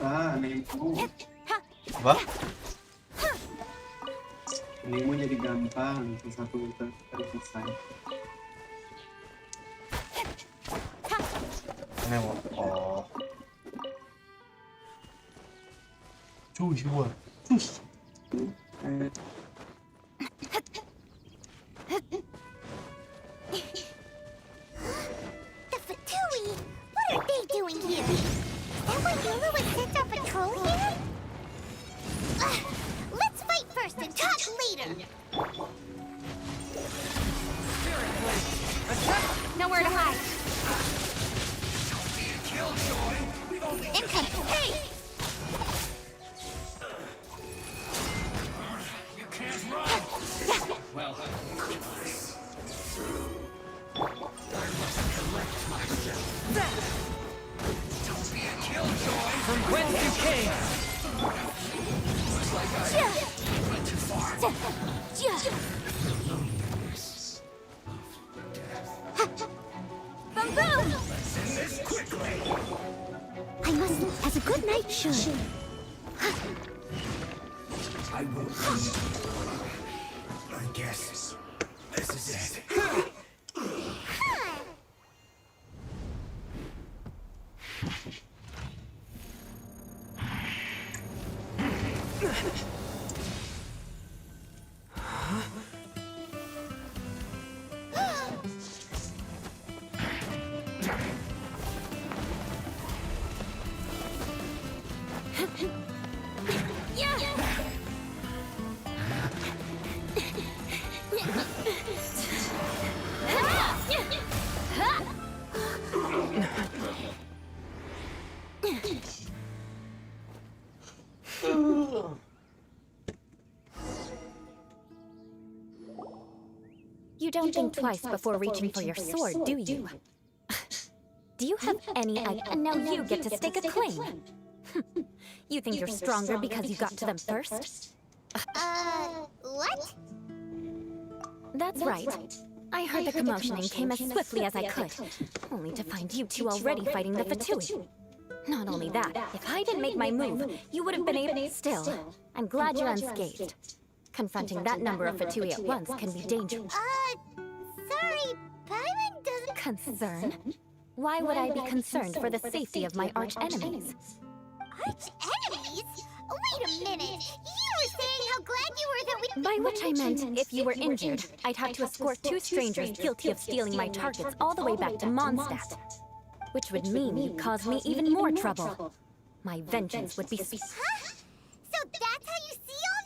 [SPEAKER 9] Anehmu.
[SPEAKER 1] Apa?
[SPEAKER 9] Anehmu jadi gampang, satu harus selesai.
[SPEAKER 1] Aneh. Oh. Cuy, gua.
[SPEAKER 3] The Fatui! What are they doing here? Is that why Eula was sent on patrol here? Let's fight first and talk later!
[SPEAKER 12] Nowhere to hide. Incoming! Hey!
[SPEAKER 5] You can't run! Well, I must collect myself. Don't be a killjoy!
[SPEAKER 4] From whence you came!
[SPEAKER 5] Looks like I went too far.
[SPEAKER 12] Boom boom!
[SPEAKER 5] Let's end this quickly!
[SPEAKER 3] I must, as a good knight should.
[SPEAKER 5] I will see. I guess this is it.
[SPEAKER 10] You don't think twice before reaching for your sword, do you?
[SPEAKER 13] Do you have any idea? And now you get to stake a claim. You think you're stronger because you got to them first?
[SPEAKER 12] What?
[SPEAKER 13] That's right. I heard the commotion and came as swiftly as I could, only to find you two already fighting the Fatui. Not only that, if I didn't make my move, you would have been able... Still, I'm glad you're unscathed. Confronting that number of Fatui at once can be dangerous.
[SPEAKER 12] Sorry, Paimon doesn't...
[SPEAKER 13] Concern? Why would I be concerned for the safety of my arch-enemies?
[SPEAKER 12] Arch-enemies? Wait a minute! You were saying how glad you were that we...
[SPEAKER 13] By which I meant, if you were injured, I'd have to escort 2 strangers guilty of stealing my targets all the way back to Mondstadt. Which would mean you'd cause me even more trouble. My vengeance would be...
[SPEAKER 12] Huh? So that's how you see all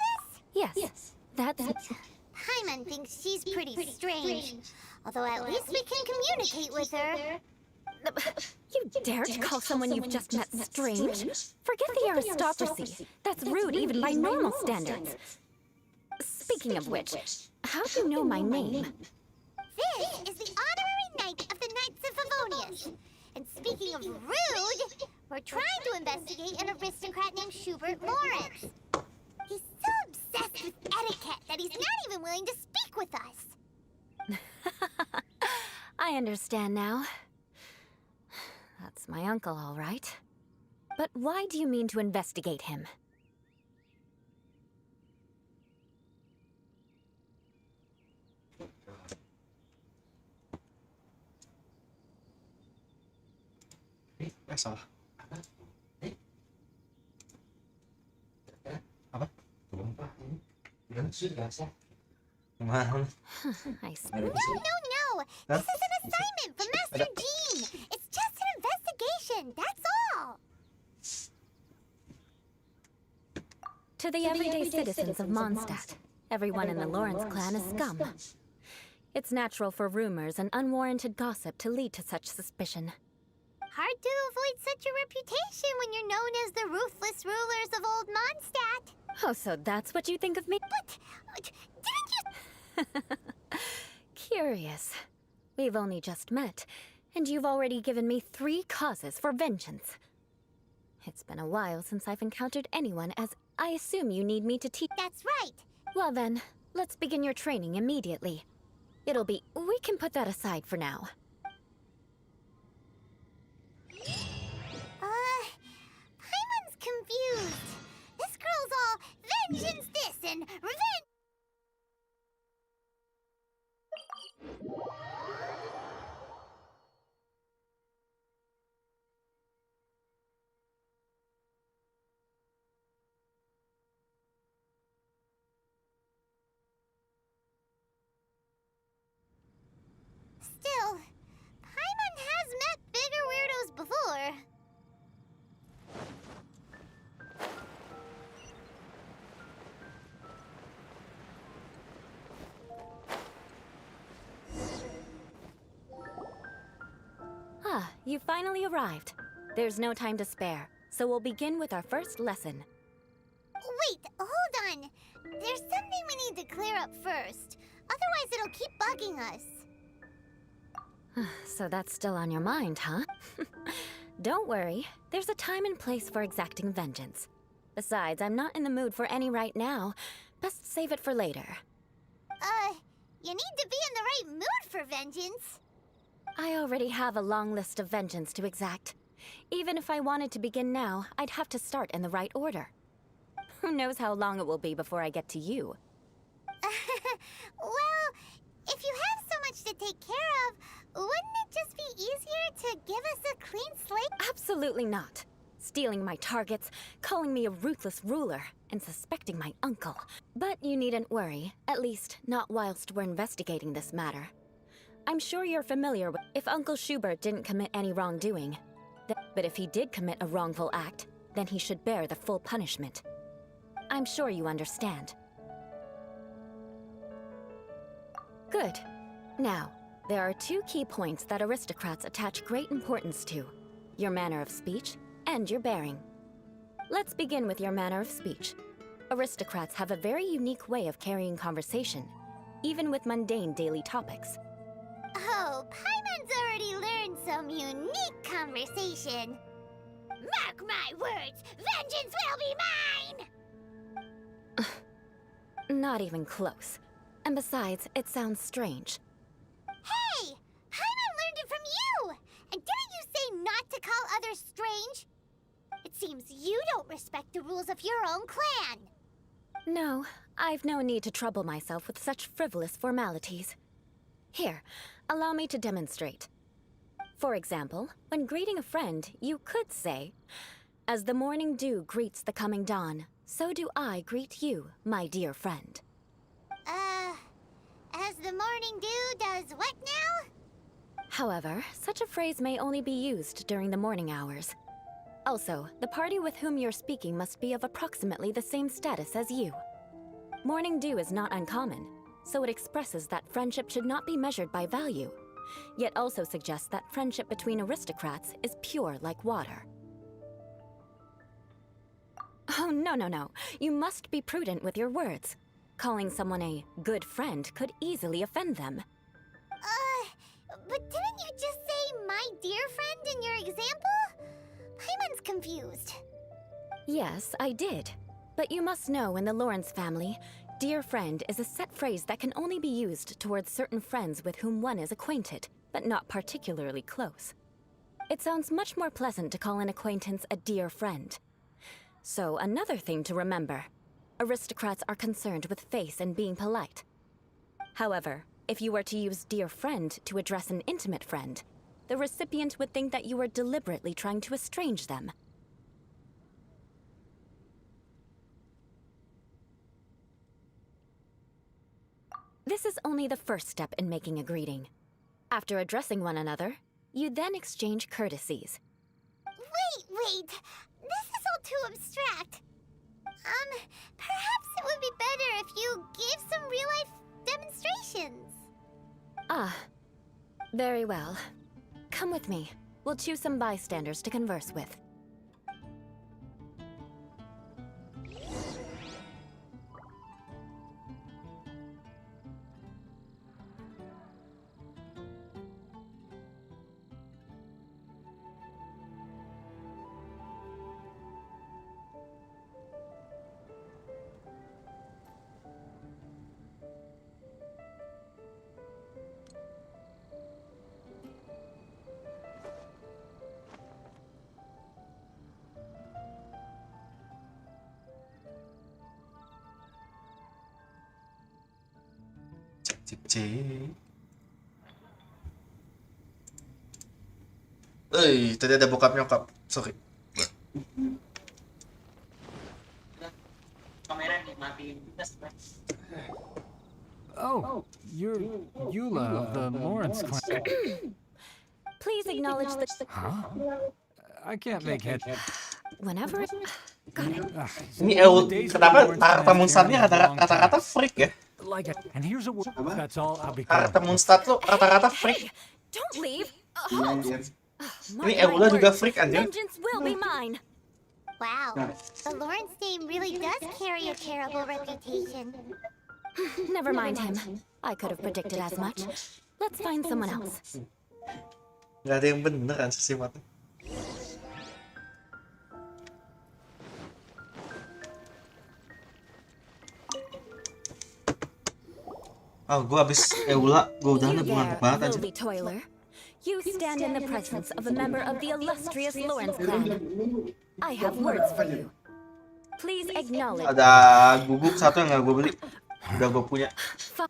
[SPEAKER 12] this?
[SPEAKER 13] Yes, that's...
[SPEAKER 12] Paimon thinks she's pretty strange. Although at least we can communicate with her.
[SPEAKER 13] You dare to call someone you've just met strange? Forget the aristocracy. That's rude even by normal standards. Speaking of which, how do you know my name?
[SPEAKER 12] This is the honorary knight of the Knights of Favonius. And speaking of rude, we're trying to investigate an aristocrat named Schubert Lawrence. He's so obsessed with etiquette that he's not even willing to speak with us.
[SPEAKER 13] I understand now. That's my uncle, all right. But why do you mean to investigate him?
[SPEAKER 1] Salah. Apa? Malam.
[SPEAKER 13] I see.
[SPEAKER 12] No. This is an assignment from Master Jean. It's just an investigation, that's all.
[SPEAKER 13] To the everyday citizens of Mondstadt, everyone in the Lawrence clan is scum. It's natural for rumors and unwarranted gossip to lead to such suspicion.
[SPEAKER 12] Hard to avoid such a reputation when you're known as the ruthless rulers of old Mondstadt.
[SPEAKER 13] Oh, so that's what you think of me?
[SPEAKER 12] But, didn't you...
[SPEAKER 13] Curious. We've only just met, and you've already given me 3 causes for vengeance. It's been a while since I've encountered anyone, as I assume you need me to teach.
[SPEAKER 12] That's right.
[SPEAKER 13] Well then, let's begin your training immediately. We can put that aside for now.
[SPEAKER 12] Paimon's confused. This girl's all vengeance this and revenge. Still, Paimon has met bigger weirdos before.
[SPEAKER 13] You finally arrived. There's no time to spare, so we'll begin with our first lesson.
[SPEAKER 12] Wait, hold on. There's something we need to clear up first. Otherwise, it'll keep bugging us.
[SPEAKER 13] So that's still on your mind, huh? Don't worry. There's a time and place for exacting vengeance. Besides, I'm not in the mood for any right now. Best save it for later.
[SPEAKER 12] You need to be in the right mood for vengeance.
[SPEAKER 13] I already have a long list of vengeance to exact. Even if I wanted to begin now, I'd have to start in the right order. Who knows how long it will be before I get to you?
[SPEAKER 12] Well, if you have so much to take care of, wouldn't it just be easier to give us a clean slate?
[SPEAKER 13] Absolutely not. Stealing my targets, calling me a ruthless ruler, and suspecting my uncle. But you needn't worry, at least not whilst we're investigating this matter. I'm sure you're familiar with if Uncle Schubert didn't commit any wrongdoing. But if he did commit a wrongful act, then he should bear the full punishment. I'm sure you understand. Good. Now, there are 2 key points that aristocrats attach great importance to: your manner of speech and your bearing. Let's begin with your manner of speech. Aristocrats have a very unique way of carrying conversation, even with mundane daily topics.
[SPEAKER 12] Oh, Paimon's already learned some unique conversation. Mark my words, vengeance will be mine!
[SPEAKER 13] Not even close. And besides, it sounds strange.
[SPEAKER 12] Hey! Paimon learned it from you! And didn't you say not to call others strange? It seems you don't respect the rules of your own clan.
[SPEAKER 13] No, I've no need to trouble myself with such frivolous formalities. Here, allow me to demonstrate. For example, when greeting a friend, you could say, "As the morning dew greets the coming dawn, so do I greet you, my dear friend."
[SPEAKER 12] As the morning dew does what now?
[SPEAKER 13] However, such a phrase may only be used during the morning hours. Also, the party with whom you're speaking must be of approximately the same status as you. Morning dew is not uncommon, so it expresses that friendship should not be measured by value, yet also suggests that friendship between aristocrats is pure like water. Oh, no. You must be prudent with your words. Calling someone a good friend could easily offend them.
[SPEAKER 12] But didn't you just say my dear friend in your example? Paimon's confused.
[SPEAKER 13] Yes, I did. But you must know in the Lawrence family, dear friend is a set phrase that can only be used towards certain friends with whom one is acquainted, but not particularly close. It sounds much more pleasant to call an acquaintance a dear friend. So, another thing to remember. Aristocrats are concerned with face and being polite. However, if you were to use dear friend to address an intimate friend, the recipient would think that you were deliberately trying to estrange them. This is only the first step in making a greeting. After addressing one another, you then exchange courtesies.
[SPEAKER 12] Wait. This is all too abstract. Perhaps it would be better if you gave some real-life demonstrations.
[SPEAKER 13] Ah, very well. Come with me. We'll choose some bystanders to converse with.
[SPEAKER 1] Cek. Tadi ada bokap nyokap. Sorry.
[SPEAKER 2] Kamera dimatiin juga sebenarnya.
[SPEAKER 11] Oh, you're Eula of the Lawrence clan.
[SPEAKER 13] Please acknowledge the...
[SPEAKER 11] Huh? I can't make head.
[SPEAKER 13] Whenever... Got it.
[SPEAKER 1] Ini kenapa karakter Moonstarnya kata-kata freak ya?
[SPEAKER 11] Like it. And here's a word. That's all I'll be
[SPEAKER 1] Karakter Moonstar tuh kata-kata freak.
[SPEAKER 13] Don't leave.
[SPEAKER 1] Ini Eula juga freak anjir.
[SPEAKER 13] Vengeance will be mine.
[SPEAKER 12] Wow, the Lawrence name really does carry a terrible reputation.
[SPEAKER 13] Never mind him. I could have predicted as much. Let's find someone else.
[SPEAKER 1] Gak ada yang bener kan sesimatnya. Gue abis Eula, gue udah ngantuk banget aja.
[SPEAKER 13] Toiler. You stand in the presence of a member of the illustrious Lawrence clan. I have words for you. Please acknowledge.
[SPEAKER 1] Ada guguk satu yang gak gue beli. Udah gue punya.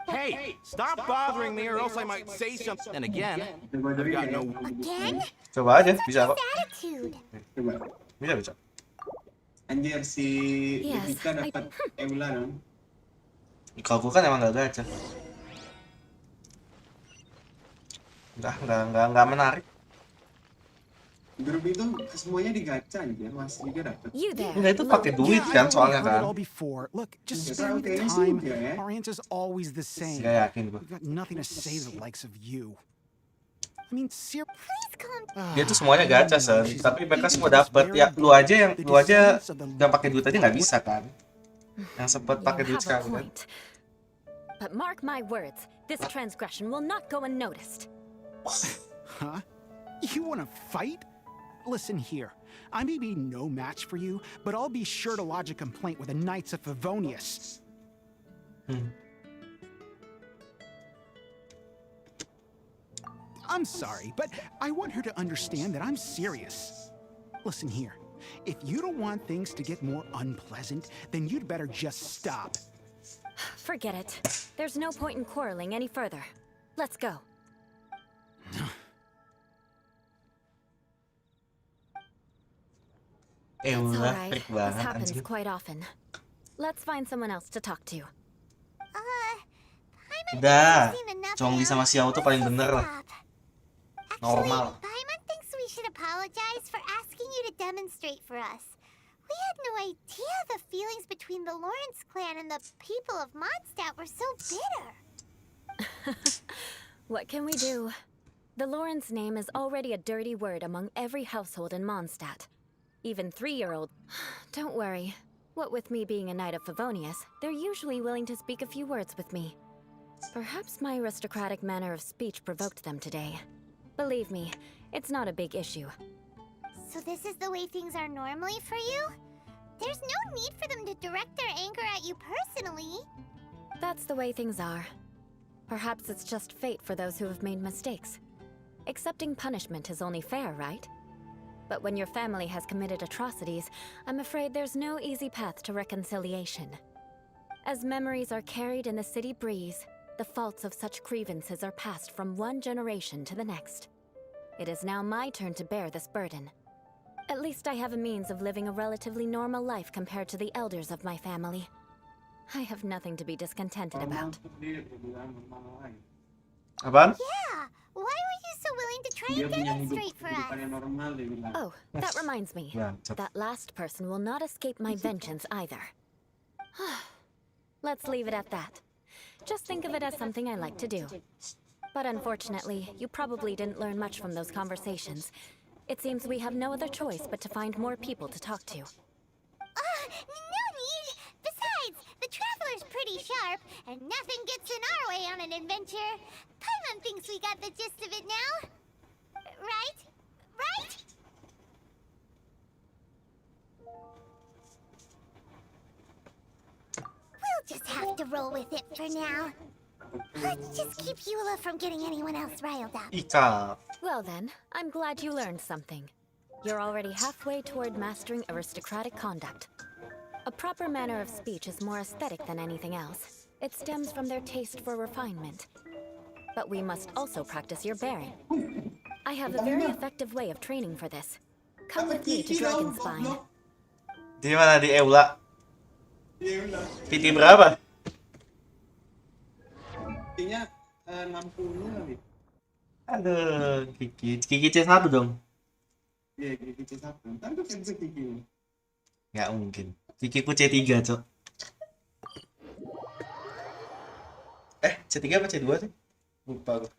[SPEAKER 14] Hey, stop bothering me or else I might say something again. I've got no...
[SPEAKER 12] Again?
[SPEAKER 1] Coba aja, bisa kok.
[SPEAKER 12] Attitude.
[SPEAKER 1] Bisa.
[SPEAKER 9] Anjir si Vika dapat Eula dong.
[SPEAKER 1] Kalau gue kan emang gak gacha. Nggak menarik.
[SPEAKER 9] Grup itu semuanya digacha aja, masih juga dapat.
[SPEAKER 1] Enggak, itu pakai duit kan soalnya kan.
[SPEAKER 15] Look, just spare me the time. Our answer's always the same.
[SPEAKER 1] Gak yakin gue.
[SPEAKER 15] We've got nothing to say to the likes of you. I mean,
[SPEAKER 1] Dia tuh semuanya gacha sen, tapi mereka semua dapat. Ya lu aja yang pakai duit aja nggak bisa kan. Yang sempet pakai duit sekarang kan.
[SPEAKER 13] But mark my words, this transgression will not go unnoticed.
[SPEAKER 15] Huh? You want to fight? Listen here. I may be no match for you, but I'll be sure to lodge a complaint with the Knights of Favonius. I'm sorry, but I want her to understand that I'm serious. Listen here. If you don't want things to get more unpleasant, then you'd better just stop.
[SPEAKER 13] Forget it. There's no point in quarreling any further. Let's go. It's alright.
[SPEAKER 1] Freak
[SPEAKER 13] This
[SPEAKER 1] banget
[SPEAKER 13] happens
[SPEAKER 1] anjing.
[SPEAKER 13] quite often. Let's find someone else to talk to.
[SPEAKER 1] Udah, Chongli sama Xiao tuh paling bener lah. Normal.
[SPEAKER 12] Paimon thinks we should apologize for asking you to demonstrate for us. We had no idea the feelings between the Lawrence clan and the people of Mondstadt were so bitter.
[SPEAKER 13] What can we do? The Lawrence name is already a dirty word among every household in Mondstadt. Even 3-year-old. Don't worry. What with me being a Knight of Favonius, they're usually willing to speak a few words with me. Perhaps my aristocratic manner of speech provoked them today. Believe me, it's not a big issue.
[SPEAKER 12] So this is the way things are normally for you? There's no need for them to direct their anger at you personally.
[SPEAKER 13] That's the way things are. Perhaps it's just fate for those who have made mistakes. Accepting punishment is only fair, right? But when your family has committed atrocities, I'm afraid there's no easy path to reconciliation. As memories are carried in the city breeze, the faults of such grievances are passed from one generation to the next. It is now my turn to bear this burden. At least I have a means of living a relatively normal life compared to the elders of my family. I have nothing to be discontented about.
[SPEAKER 1] Apaan?
[SPEAKER 12] Yeah, why were you so willing to try and demonstrate for us?
[SPEAKER 13] Oh, that reminds me. That last person will not escape my vengeance either. Let's leave it at that. Just think of it as something I like to do. But unfortunately, you probably didn't learn much from those conversations. It seems we have no other choice but to find more people to talk to.
[SPEAKER 12] No need! Besides, the Traveler's pretty sharp, and nothing gets in our way on an adventure. Paimon thinks we got the gist of it now. Right? Right? We'll just have to roll with it for now. Let's just keep Eula from getting anyone else riled up.
[SPEAKER 1] Ika.
[SPEAKER 13] Well then, I'm glad you learned something. You're already halfway toward mastering aristocratic conduct. A proper manner of speech is more aesthetic than anything else. It stems from their taste for refinement. But we must also practice your bearing. I have a very effective way of training for this. Come with me to Dragonspine.
[SPEAKER 1] Di mana di Eula? PT berapa?
[SPEAKER 9] Kayaknya 60 kali.
[SPEAKER 1] Aduh, Kiki C1 dong.
[SPEAKER 9] Iya, Kiki C1. Ntar gue cancel Kiki.
[SPEAKER 1] Nggak mungkin. Kikiku C3, Cok. C3 apa C2 sih? Lupa gue.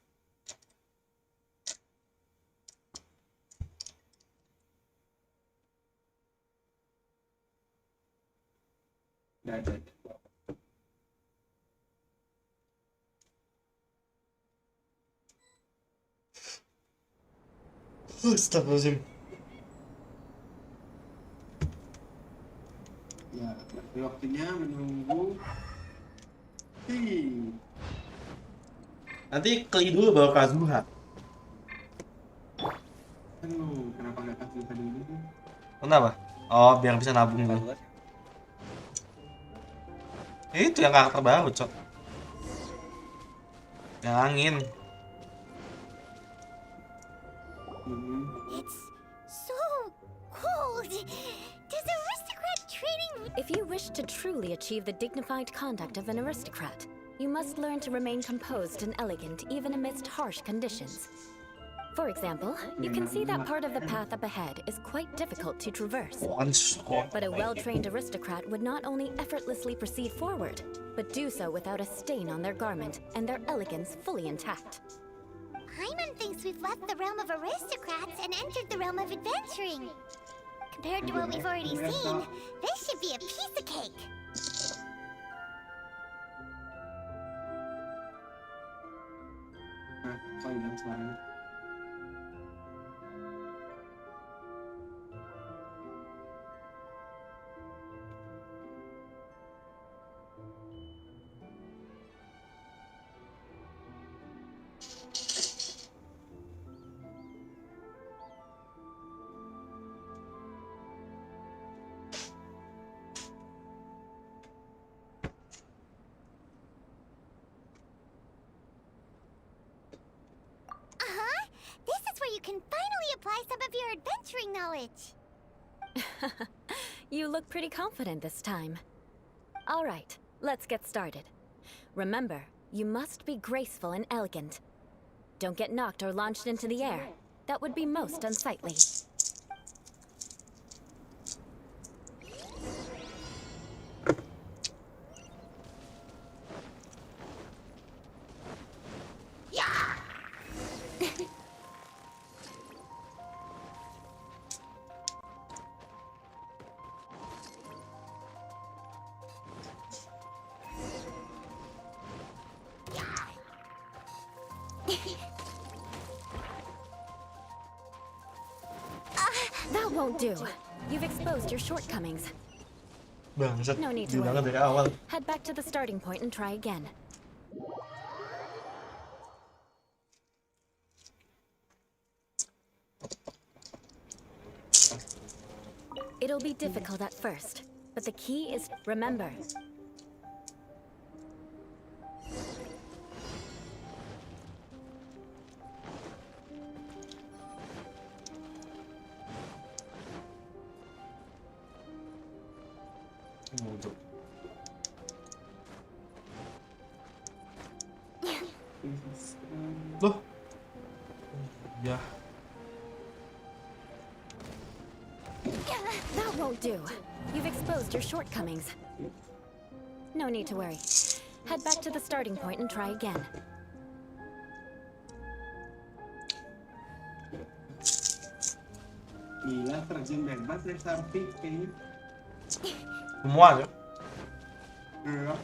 [SPEAKER 9] Nggak ada.
[SPEAKER 1] Astagfirullahaladzim.
[SPEAKER 9] Ya, berarti waktunya menunggu.
[SPEAKER 1] Nanti klik dulu baru Kazuha.
[SPEAKER 9] Aduh, kenapa nggak Kazuha dulu?
[SPEAKER 1] Kenapa? Oh, biar bisa nabung dulu. Itu yang karakter baru, Cok. Yang angin.
[SPEAKER 12] It's so cold. Does aristocrat training...
[SPEAKER 13] If you wish to truly achieve the dignified conduct of an aristocrat, you must learn to remain composed and elegant even amidst harsh conditions. For example, you can see that part of the path up ahead is quite difficult to traverse. But a well-trained aristocrat would not only effortlessly proceed forward, but do so without a stain on their garment and their elegance fully intact.
[SPEAKER 12] Paimon thinks we've left the realm of aristocrats and entered the realm of adventuring. Compared to what we've already seen, this should be a piece of cake. your adventuring knowledge.
[SPEAKER 13] You look pretty confident this time. All right, let's get started. Remember, you must be graceful and elegant. Don't get knocked or launched into the air. That would be most unsightly. That won't do. You've exposed your shortcomings.
[SPEAKER 1] Bangsat,
[SPEAKER 13] No need to
[SPEAKER 1] bilangan
[SPEAKER 13] worry.
[SPEAKER 1] dari awal.
[SPEAKER 13] Head back to the starting point and try again. It'll be difficult at first, but the key is remember.
[SPEAKER 1] Bodoh. Loh. Ya.
[SPEAKER 13] That won't do. You've exposed your shortcomings. No need to worry. Head back to the starting point and try again.
[SPEAKER 9] Gila, terjun bebas ya Sarpi kayaknya.
[SPEAKER 1] Semua ya.
[SPEAKER 9] Iya.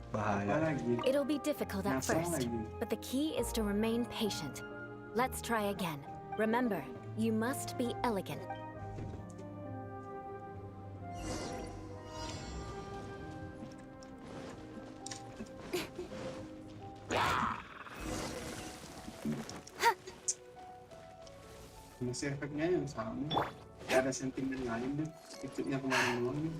[SPEAKER 1] Bahaya.
[SPEAKER 9] Lagi.
[SPEAKER 13] It'll be difficult at
[SPEAKER 9] Ngasal
[SPEAKER 13] first,
[SPEAKER 9] lagi.
[SPEAKER 13] but the key is to remain patient. Let's try again. Remember, you must be elegant.
[SPEAKER 9] Masih efeknya yang sama. Gak ada sentimen lain deh. Ikutnya kemarin doang nih.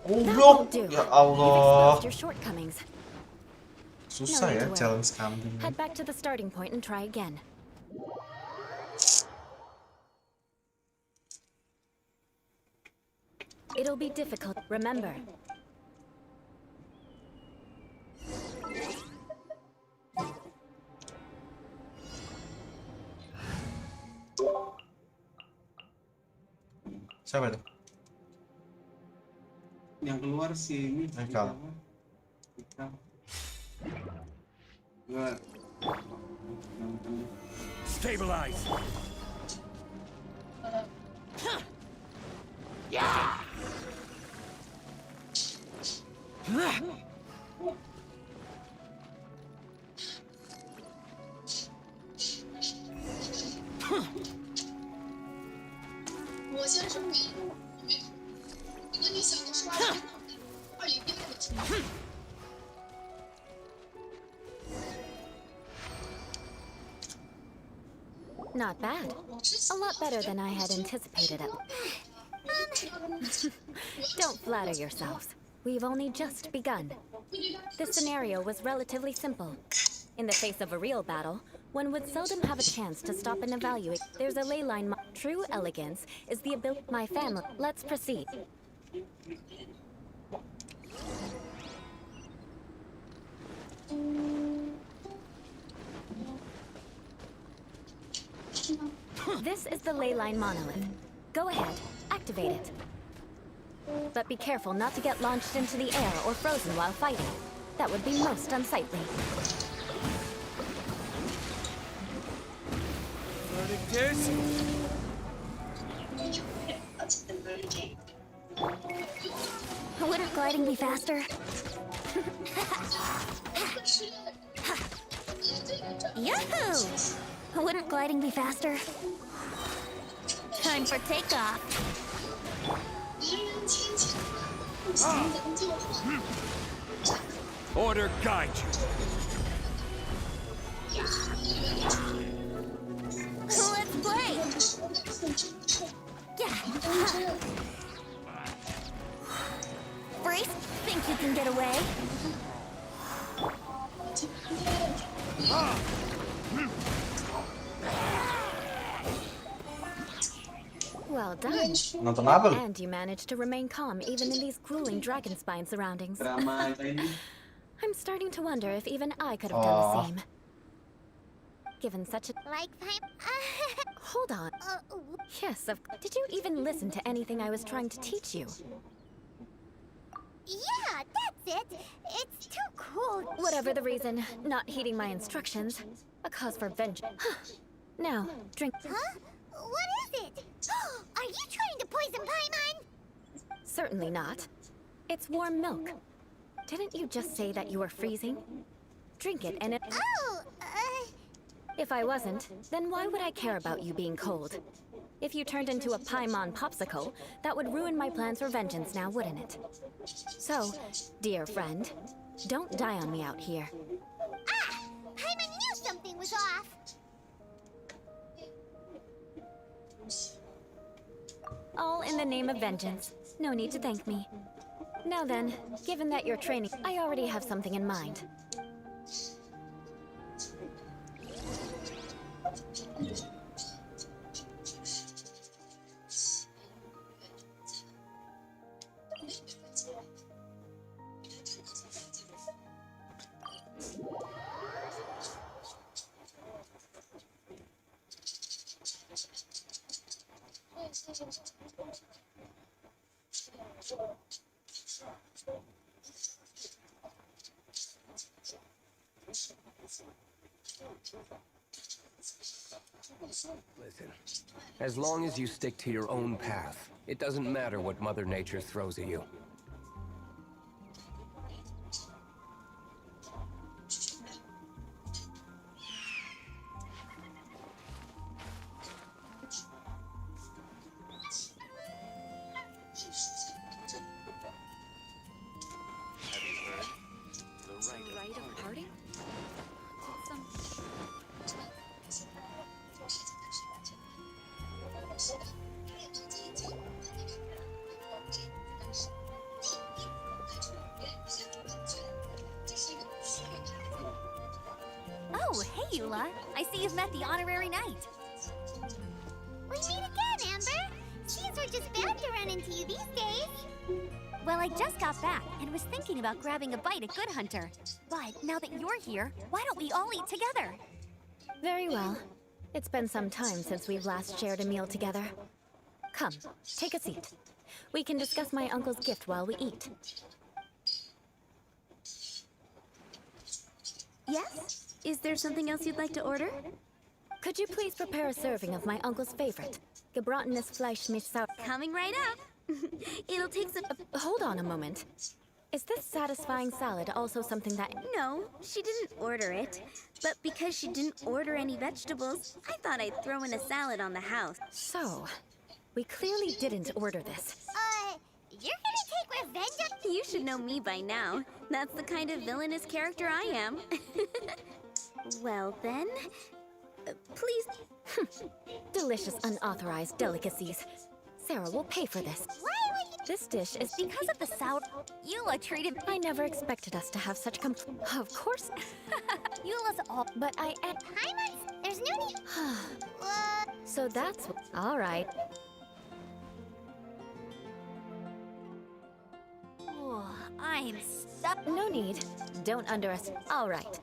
[SPEAKER 13] That
[SPEAKER 1] Goblok.
[SPEAKER 13] won't do.
[SPEAKER 1] Ya
[SPEAKER 13] You've
[SPEAKER 1] Allah.
[SPEAKER 13] exposed your shortcomings.
[SPEAKER 1] Susah
[SPEAKER 13] No need
[SPEAKER 1] ya
[SPEAKER 13] to worry.
[SPEAKER 1] challenge kambing.
[SPEAKER 13] Head back to the starting point and try again. It'll be difficult. Remember.
[SPEAKER 1] Siapa itu?
[SPEAKER 9] Yang keluar sih ini.
[SPEAKER 1] Haikal.
[SPEAKER 9] Gua.
[SPEAKER 11] Stabilize.
[SPEAKER 13] Not bad. A lot better than I had anticipated it. Don't flatter yourselves. We've only just begun. This scenario was relatively simple. In the face of a real battle, one would seldom have a chance to stop and evaluate. There's a ley line. True elegance is the ability. My family. Let's proceed. This is the ley line monolith. Go ahead, activate it. But be careful not to get launched into the air or frozen while fighting. That would be most unsightly.
[SPEAKER 12] Wouldn't gliding be faster? Yahoo! Wouldn't gliding be faster? Time for takeoff.
[SPEAKER 11] Order guide you.
[SPEAKER 12] Let's play! Yeah. disgrace? Think you can get away?
[SPEAKER 13] Well done.
[SPEAKER 1] Nonton apa lu?
[SPEAKER 13] And you managed to remain calm even in these grueling dragon spine surroundings.
[SPEAKER 9] Drama ini.
[SPEAKER 13] I'm starting to wonder if even I could have done the same. Given such a...
[SPEAKER 12] Like time?
[SPEAKER 13] Hold on. Yes, did you even listen to anything I was trying to teach you?
[SPEAKER 12] Yeah, that's it. It's too cold.
[SPEAKER 13] Whatever the reason, not heeding my instructions, a cause for vengeance. Now, drink.
[SPEAKER 12] Huh? What is it? Are you trying to poison Paimon?
[SPEAKER 13] Certainly not. It's warm milk. Didn't you just say that you were freezing? Drink it and it...
[SPEAKER 12] Oh,
[SPEAKER 13] If I wasn't, then why would I care about you being cold? If you turned into a Paimon popsicle, that would ruin my plans for vengeance now, wouldn't it? So, dear friend, don't die on me out here.
[SPEAKER 12] Ah! Paimon knew something was off.
[SPEAKER 13] All in the name of vengeance. No need to thank me. Now then, given that you're training, I already have something in mind.
[SPEAKER 6] Listen, as long as you stick to your own path, it doesn't matter what Mother Nature throws at you.
[SPEAKER 12] Oh, hey, Eula. I see you've met the honorary knight. We meet again, Amber. Seems we're just bound to run into you these days. Well, I just got back and was thinking about grabbing a bite at Good Hunter. But now that you're here, why don't we all eat together?
[SPEAKER 13] Very well. It's been some time since we've last shared a meal together. Come, take a seat. We can discuss my uncle's gift while we eat.
[SPEAKER 12] Yes? Is there something else you'd like to order?
[SPEAKER 13] Could you please prepare a serving of my uncle's favorite, gebrotenes Fleisch mit Sau...
[SPEAKER 12] Coming right up. It'll take some...
[SPEAKER 13] hold on a moment. Is this satisfying salad also something that...
[SPEAKER 12] No, she didn't order it. But because she didn't order any vegetables, I thought I'd throw in a salad on the house.
[SPEAKER 13] So, we clearly didn't order this.
[SPEAKER 12] You're gonna take revenge on... You should know me by now. That's the kind of villainous character I am. Well then... please...
[SPEAKER 13] Delicious unauthorized delicacies. Sarah will pay for this.
[SPEAKER 12] Why would you...
[SPEAKER 13] This dish is...
[SPEAKER 12] Because of the sour... Eula treated...
[SPEAKER 13] I never expected us to have such Of course...
[SPEAKER 12] Eula's all...
[SPEAKER 13] But I...
[SPEAKER 12] Paimon, there's no need...
[SPEAKER 13] So that's... All right.
[SPEAKER 12] I'm stuck.
[SPEAKER 13] No need. Don't underestimate. All right.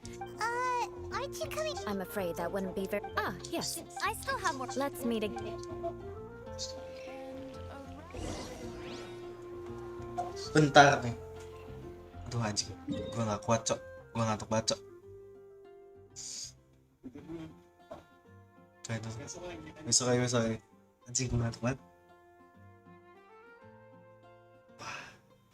[SPEAKER 12] Aren't you coming?
[SPEAKER 13] I'm afraid that wouldn't be very... Ah, yes.
[SPEAKER 12] I still have more...
[SPEAKER 13] Let's meet again.
[SPEAKER 1] Bentar nih. Aduh anjing. Gue gak kuat, Cok. Gue ngantuk banget, Cok. Besok aja. Anjing, gue ngantuk banget.